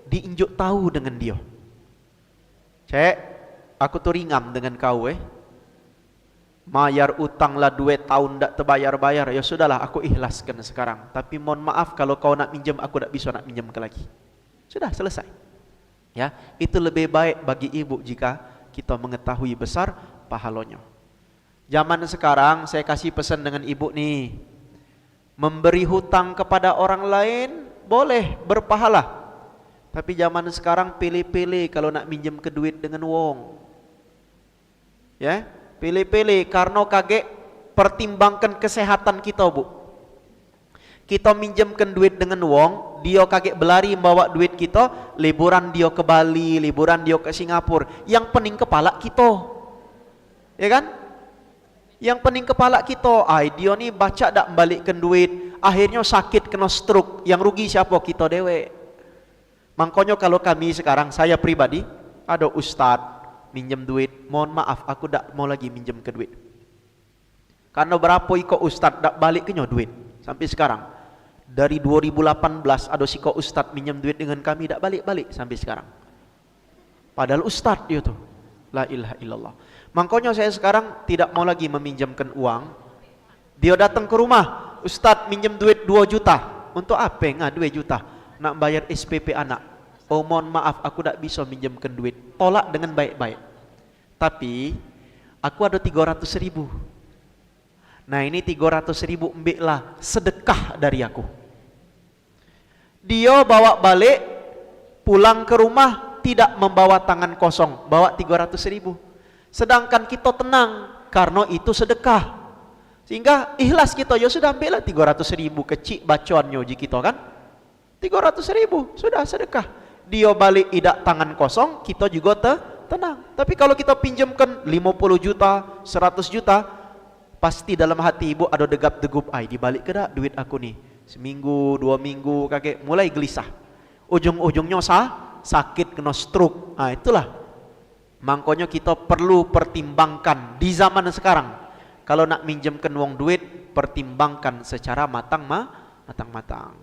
Speaker 3: diinjuk tahu dengan dia. Cek, aku tuh ringam dengan kau mayar utang lah 2 tahun tak terbayar-bayar. Ya sudahlah, aku ikhlaskan sekarang. Tapi mohon maaf kalau kau nak minjem, aku tak bisa nak minjem ke lagi. Sudah selesai. Ya, itu lebih baik bagi ibu jika kita mengetahui besar pahalanya. Zaman sekarang saya kasih pesan dengan ibu nih. Memberi hutang kepada orang lain boleh berpahala. Tapi zaman sekarang pilih-pilih kalau nak minjem ke duit dengan wong. Ya, pilih-pilih karena kaget pertimbangkan kesehatan kita bu. Kita minjemkan duit dengan wong, dia kaget belari bawa duit kita, liburan dia ke Bali, liburan dia ke Singapura. Yang pening kepala kita, ya kan? Yang pening kepala kita, dia ni baca tak balikkan duit, akhirnya sakit kena stroke. Yang rugi siapa? Kita dewe. Makanya kalau kami sekarang, saya pribadi, ada ustadz minjem duit, mohon maaf aku tak mau lagi minjem ke duit. Karena berapa iko ustadz tak balik kenyo duit sampai sekarang. Dari 2018 ada siko ustadz minjem duit dengan kami tak balik-balik sampai sekarang. Padahal ustadz dia tuh. La ilaha illallah. Makanya saya sekarang tidak mau lagi meminjamkan uang. Dia datang ke rumah, ustadz minjem duit 2 juta. Untuk apa nggak 2 juta? Nak bayar SPP anak. Oh mohon maaf aku tak bisa minjamkan duit. Tolak dengan baik-baik. Tapi aku ada 300.000. Nah ini 300.000 ambillah sedekah dari aku. Dia bawa balik, pulang ke rumah tidak membawa tangan kosong, bawa 300.000. Sedangkan kita tenang karena itu sedekah. Sehingga ikhlas kita, ya sudah ambillah 300.000 kecil baconnya ji kita kan. 300.000 sudah sedekah. Dia balik tidak tangan kosong, kita juga tenang. Tapi kalau kita pinjamkan 50 juta, 100 juta, pasti dalam hati ibu ada degap-degup, dibalik ke dak duit aku nih. Seminggu, 2 minggu kakek mulai gelisah. Ujung-ujungnya sakit kena stroke. Itulah. Makanya kita perlu pertimbangkan di zaman sekarang. Kalau nak minjemkan uang duit, pertimbangkan secara matang-matang.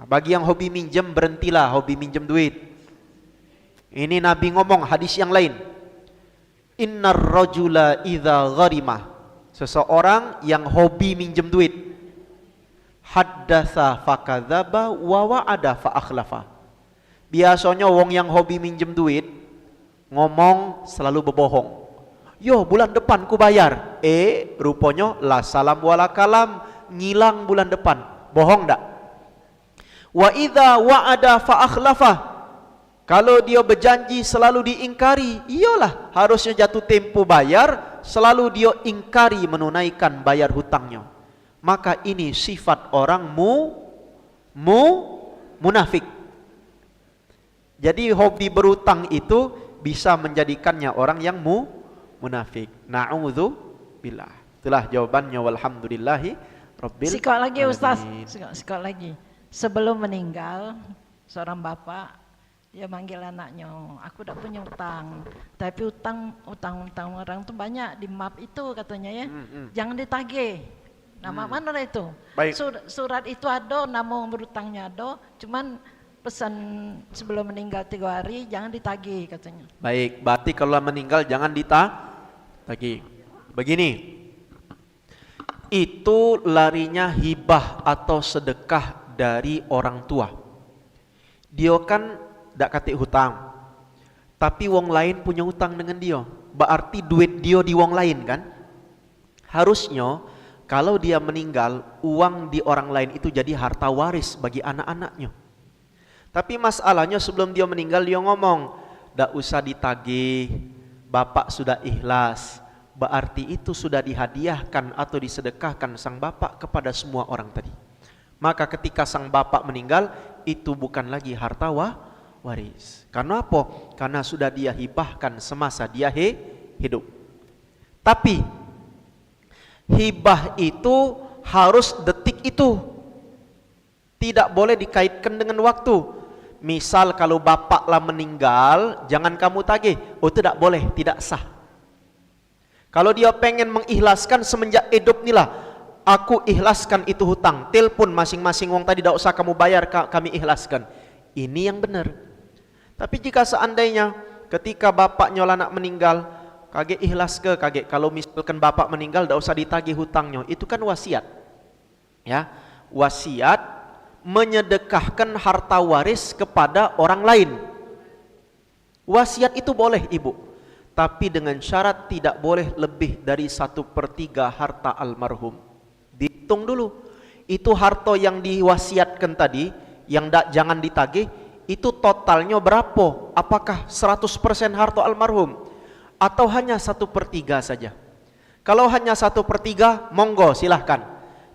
Speaker 3: Bagi yang hobi minjem, berhentilah hobi minjem duit. Ini Nabi ngomong hadis yang lain. Innar rajula idza gharimah. Seseorang yang hobi minjem duit, haddatsa fakadzaba wa wa'ada fa akhlafa. Biasanya wong yang hobi minjem duit ngomong selalu berbohong. Yo bulan depan ku bayar. Rupanya la salam wala kalam, ngilang bulan depan. Bohong dak? Wa idza wa'ada fa akhlafa. Kalau dia berjanji selalu diingkari, iyalah harusnya jatuh tempo bayar, selalu dia ingkari menunaikan bayar hutangnya. Maka ini sifat orang munafik. Jadi hobi berutang itu bisa menjadikannya orang yang munafik. Na'udzubillah. Itulah jawabannya, walhamdulillahi rabbil
Speaker 4: Sikok lagi Ustaz,
Speaker 3: alamin.
Speaker 4: sikok lagi. Sebelum meninggal, seorang bapak dia manggil anaknya, aku tak punya utang, tapi utang orang tuh banyak di map itu katanya ya, jangan ditagih. Nama mana itu?
Speaker 3: Baik.
Speaker 4: Surat itu ada, nama berutangnya ada, cuman pesan sebelum meninggal 3 hari jangan ditagih katanya.
Speaker 3: Baik, berarti kalau meninggal jangan ditagih. Begini, itu larinya hibah atau sedekah dari orang tua. Dia kan tak katik hutang, tapi wong lain punya hutang dengan dia, berarti duit dia di wong lain kan. Harusnya kalau dia meninggal, uang di orang lain itu jadi harta waris bagi anak-anaknya. Tapi masalahnya sebelum dia meninggal dia ngomong, "Dak usah ditagih, bapak sudah ikhlas." Berarti itu sudah dihadiahkan atau disedekahkan sang bapak kepada semua orang tadi. Maka ketika sang bapak meninggal, itu bukan lagi harta waris. Karena apa? Karena sudah dia hibahkan semasa dia hidup. Tapi hibah itu harus detik itu, tidak boleh dikaitkan dengan waktu. Misal kalau bapaklah meninggal, jangan kamu tagih. Oh, tidak boleh, tidak sah. Kalau dia pengen mengikhlaskan semenjak hidup inilah, aku ikhlaskan itu hutang. Telepon masing-masing wong tadi, tidak usah kamu bayar, kami ikhlaskan. Ini yang benar. Tapi jika seandainya ketika bapaknya anak meninggal, kage ikhlas kage, kalau misalkan bapak meninggal, tidak usah ditagih hutangnya. Itu kan wasiat. Ya, wasiat menyedekahkan harta waris kepada orang lain. Wasiat itu boleh ibu, tapi dengan syarat tidak boleh lebih dari 1/3 harta almarhum. Dihitung dulu, itu harta yang diwasiatkan tadi, yang jangan ditagih, itu totalnya berapa? Apakah 100% harta almarhum? Atau hanya 1/3 saja? Kalau hanya 1/3, monggo silahkan.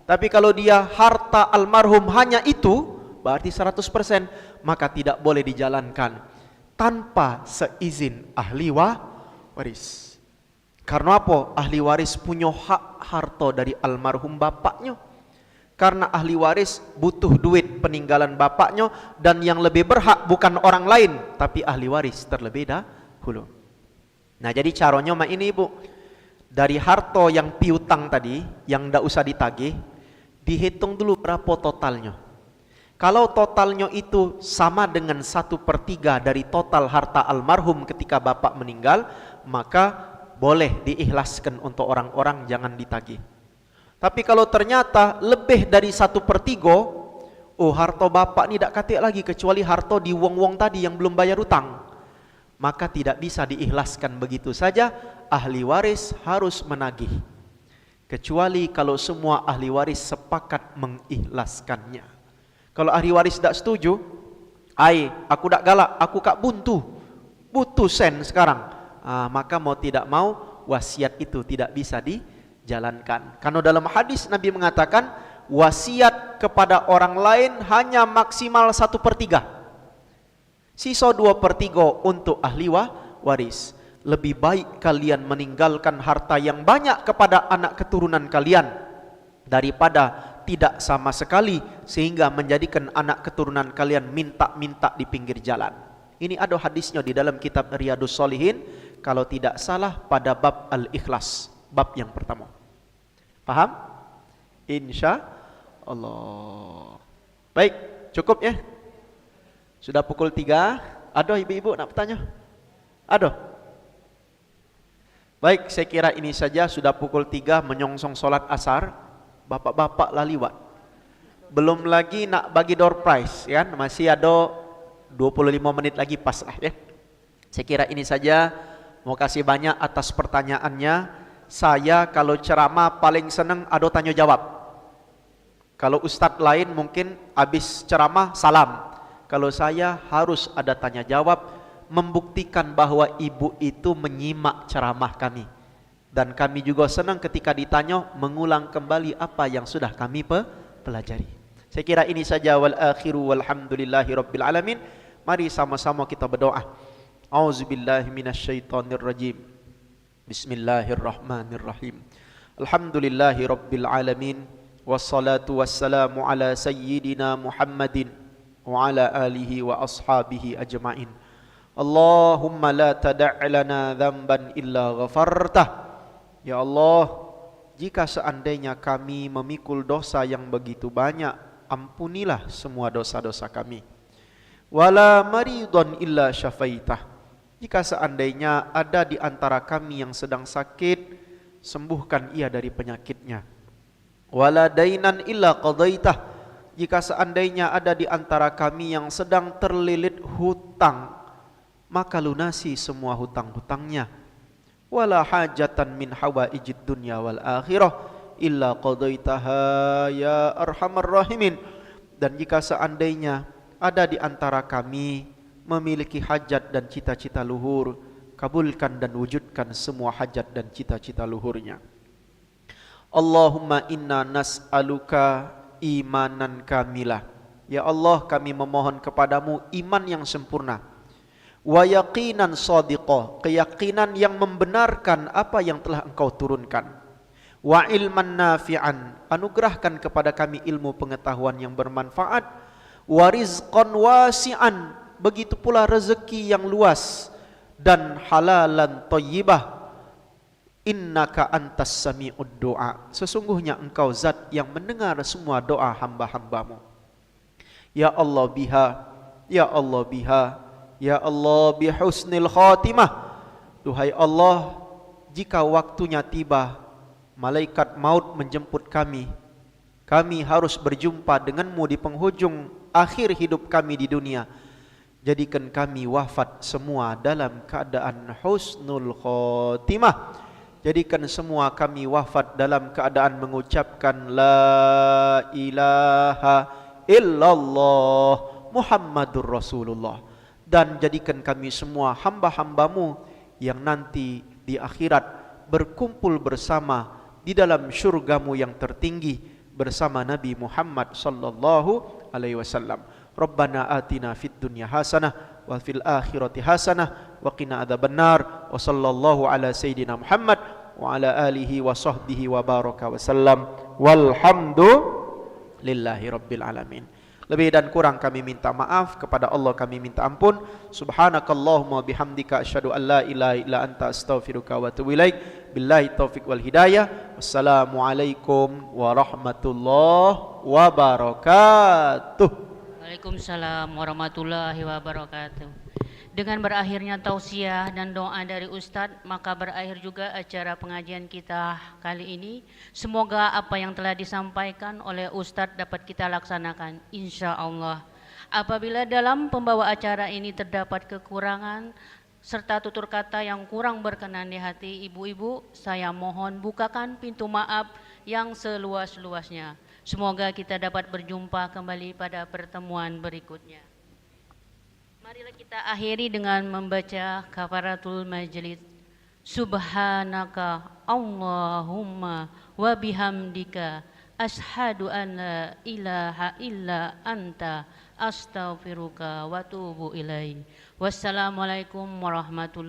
Speaker 3: Tapi kalau dia harta almarhum hanya itu, berarti 100%, maka tidak boleh dijalankan tanpa seizin ahli waris. Karena apa? Ahli waris punya hak harta dari almarhum bapaknya. Karena ahli waris butuh duit peninggalan bapaknya, dan yang lebih berhak bukan orang lain, tapi ahli waris terlebih dahulu. Nah, jadi caranya ini ibu, dari harta yang piutang tadi, yang tidak usah ditagih, dihitung dulu berapa totalnya. Kalau totalnya itu sama dengan 1/3 dari total harta almarhum ketika bapak meninggal, maka boleh diikhlaskan untuk orang-orang, jangan ditagih. Tapi kalau ternyata lebih dari 1/3, oh harta bapak ini tidak katik lagi kecuali harta di wong-wong tadi yang belum bayar utang, maka tidak bisa diikhlaskan begitu saja. Ahli waris harus menagih. Kecuali kalau semua ahli waris sepakat mengikhlaskannya. Kalau ahli waris tidak setuju, aku tak galak, aku kak butuh sen sekarang, maka mau tidak mau wasiat itu tidak bisa dijalankan. Karena dalam hadis Nabi mengatakan, wasiat kepada orang lain hanya maksimal 1/3. Sisa 2/3 untuk ahli waris. Lebih baik kalian meninggalkan harta yang banyak kepada anak keturunan kalian daripada tidak sama sekali sehingga menjadikan anak keturunan kalian minta-minta di pinggir jalan. Ini ada hadisnya di dalam kitab Riyadhus Shalihin, kalau tidak salah pada bab Al-Ikhlas, bab yang pertama. Paham? Insya Allah. Baik, cukup ya. Sudah pukul 3. Ada ibu-ibu nak bertanya? Ada? Baik, saya kira ini saja. Sudah pukul 3 menyongsong solat asar. Bapak-bapak lah liwat. Belum lagi nak bagi door prize, kan? Masih ada 25 menit lagi pas lah ya. Saya kira ini saja. Mau kasih banyak atas pertanyaannya. Saya kalau ceramah paling senang ada tanya jawab. Kalau ustadz lain mungkin habis ceramah salam. Kalau saya harus ada tanya jawab, membuktikan bahwa ibu itu menyimak ceramah kami. Dan kami juga senang ketika ditanya mengulang kembali apa yang sudah kami pelajari. Saya kira ini saja, wal akhiru walhamdulillahi rabbil alamin. Mari sama-sama kita berdoa. Auzubillahi minasyaitonir rajim. Bismillahirrahmanirrahim. Alhamdulillahi rabbil alamin. Wassalatu wassalamu ala sayyidina Muhammadin wa ala alihi wa ashabihi ajma'in. Allahumma la tada' lana dhanban illa ghafartah. Ya Allah, jika seandainya kami memikul dosa yang begitu banyak, ampunilah semua dosa-dosa kami. Wala maridun illa syafaitah. Jika seandainya ada di antara kami yang sedang sakit, sembuhkan ia dari penyakitnya. Wala dainan illa qadaitah. Jika seandainya ada di antara kami yang sedang terlilit hutang, maka lunasi semua hutang-hutangnya. Wala hajatan min hawaijid dunya wal akhirah illa qadaitaha ya arhamar rahimin. Dan jika seandainya ada di antara kami memiliki hajat dan cita-cita luhur, kabulkan dan wujudkan semua hajat dan cita-cita luhurnya. Allahumma inna nas'aluka imanan kamilah. Ya Allah, kami memohon kepadamu iman yang sempurna. Wa yaqinan shadiqah, keyakinan yang membenarkan apa yang telah Engkau turunkan. Wa ilman nafi'an, anugerahkan kepada kami ilmu pengetahuan yang bermanfaat. Wa rizqan wasi'an, begitu pula rezeki yang luas. Dan halalan thayyibah. Innaka antas sami'ud du'a, sesungguhnya Engkau zat yang mendengar semua doa hamba-hambamu. Ya Allah biha, ya Allah biha, ya Allah bihusnil khatimah. Duhai Allah, jika waktunya tiba, malaikat maut menjemput kami harus berjumpa denganmu di penghujung akhir hidup kami di dunia. Jadikan kami wafat semua dalam keadaan husnul khatimah. Jadikan semua kami wafat dalam keadaan mengucapkan La ilaha illallah Muhammadur Rasulullah. Dan jadikan kami semua hamba-hambamu yang nanti di akhirat berkumpul bersama di dalam syurgamu yang tertinggi bersama Nabi Muhammad sallallahu alaihi wasallam. Rabbana atina fid dunya hasanah wa fil akhirati hasanah wa qina adzabannar. Wa sallallahu ala sayidina Muhammad wa ala alihi wa sahbihi wa baraka wasallam. Walhamdulillahi rabbil alamin. Lebih dan kurang kami minta maaf, kepada Allah kami minta ampun. Subhanakallahumma bihamdika asyhadu an la ilaha illa anta astaghfiruka wa atubu ilaik. Billahi taufik wal hidayah. Wassalamualaikum warahmatullahi wabarakatuh.
Speaker 1: Waalaikumsalam warahmatullahi wabarakatuh. Dengan berakhirnya tausiah dan doa dari Ustadz, maka berakhir juga acara pengajian kita kali ini. Semoga apa yang telah disampaikan oleh Ustadz dapat kita laksanakan, insya Allah. Apabila dalam pembawa acara ini terdapat kekurangan serta tutur kata yang kurang berkenan di hati ibu-ibu, saya mohon bukakan pintu maaf yang seluas-luasnya. Semoga kita dapat berjumpa kembali pada pertemuan berikutnya. Marilah kita akhiri dengan membaca kafaratul majlis. Subhanaka Allahumma wa bihamdika ashhadu an la ilaha illa anta astaghfiruka wa atubu ilaik. Wassalamualaikum warahmatullahi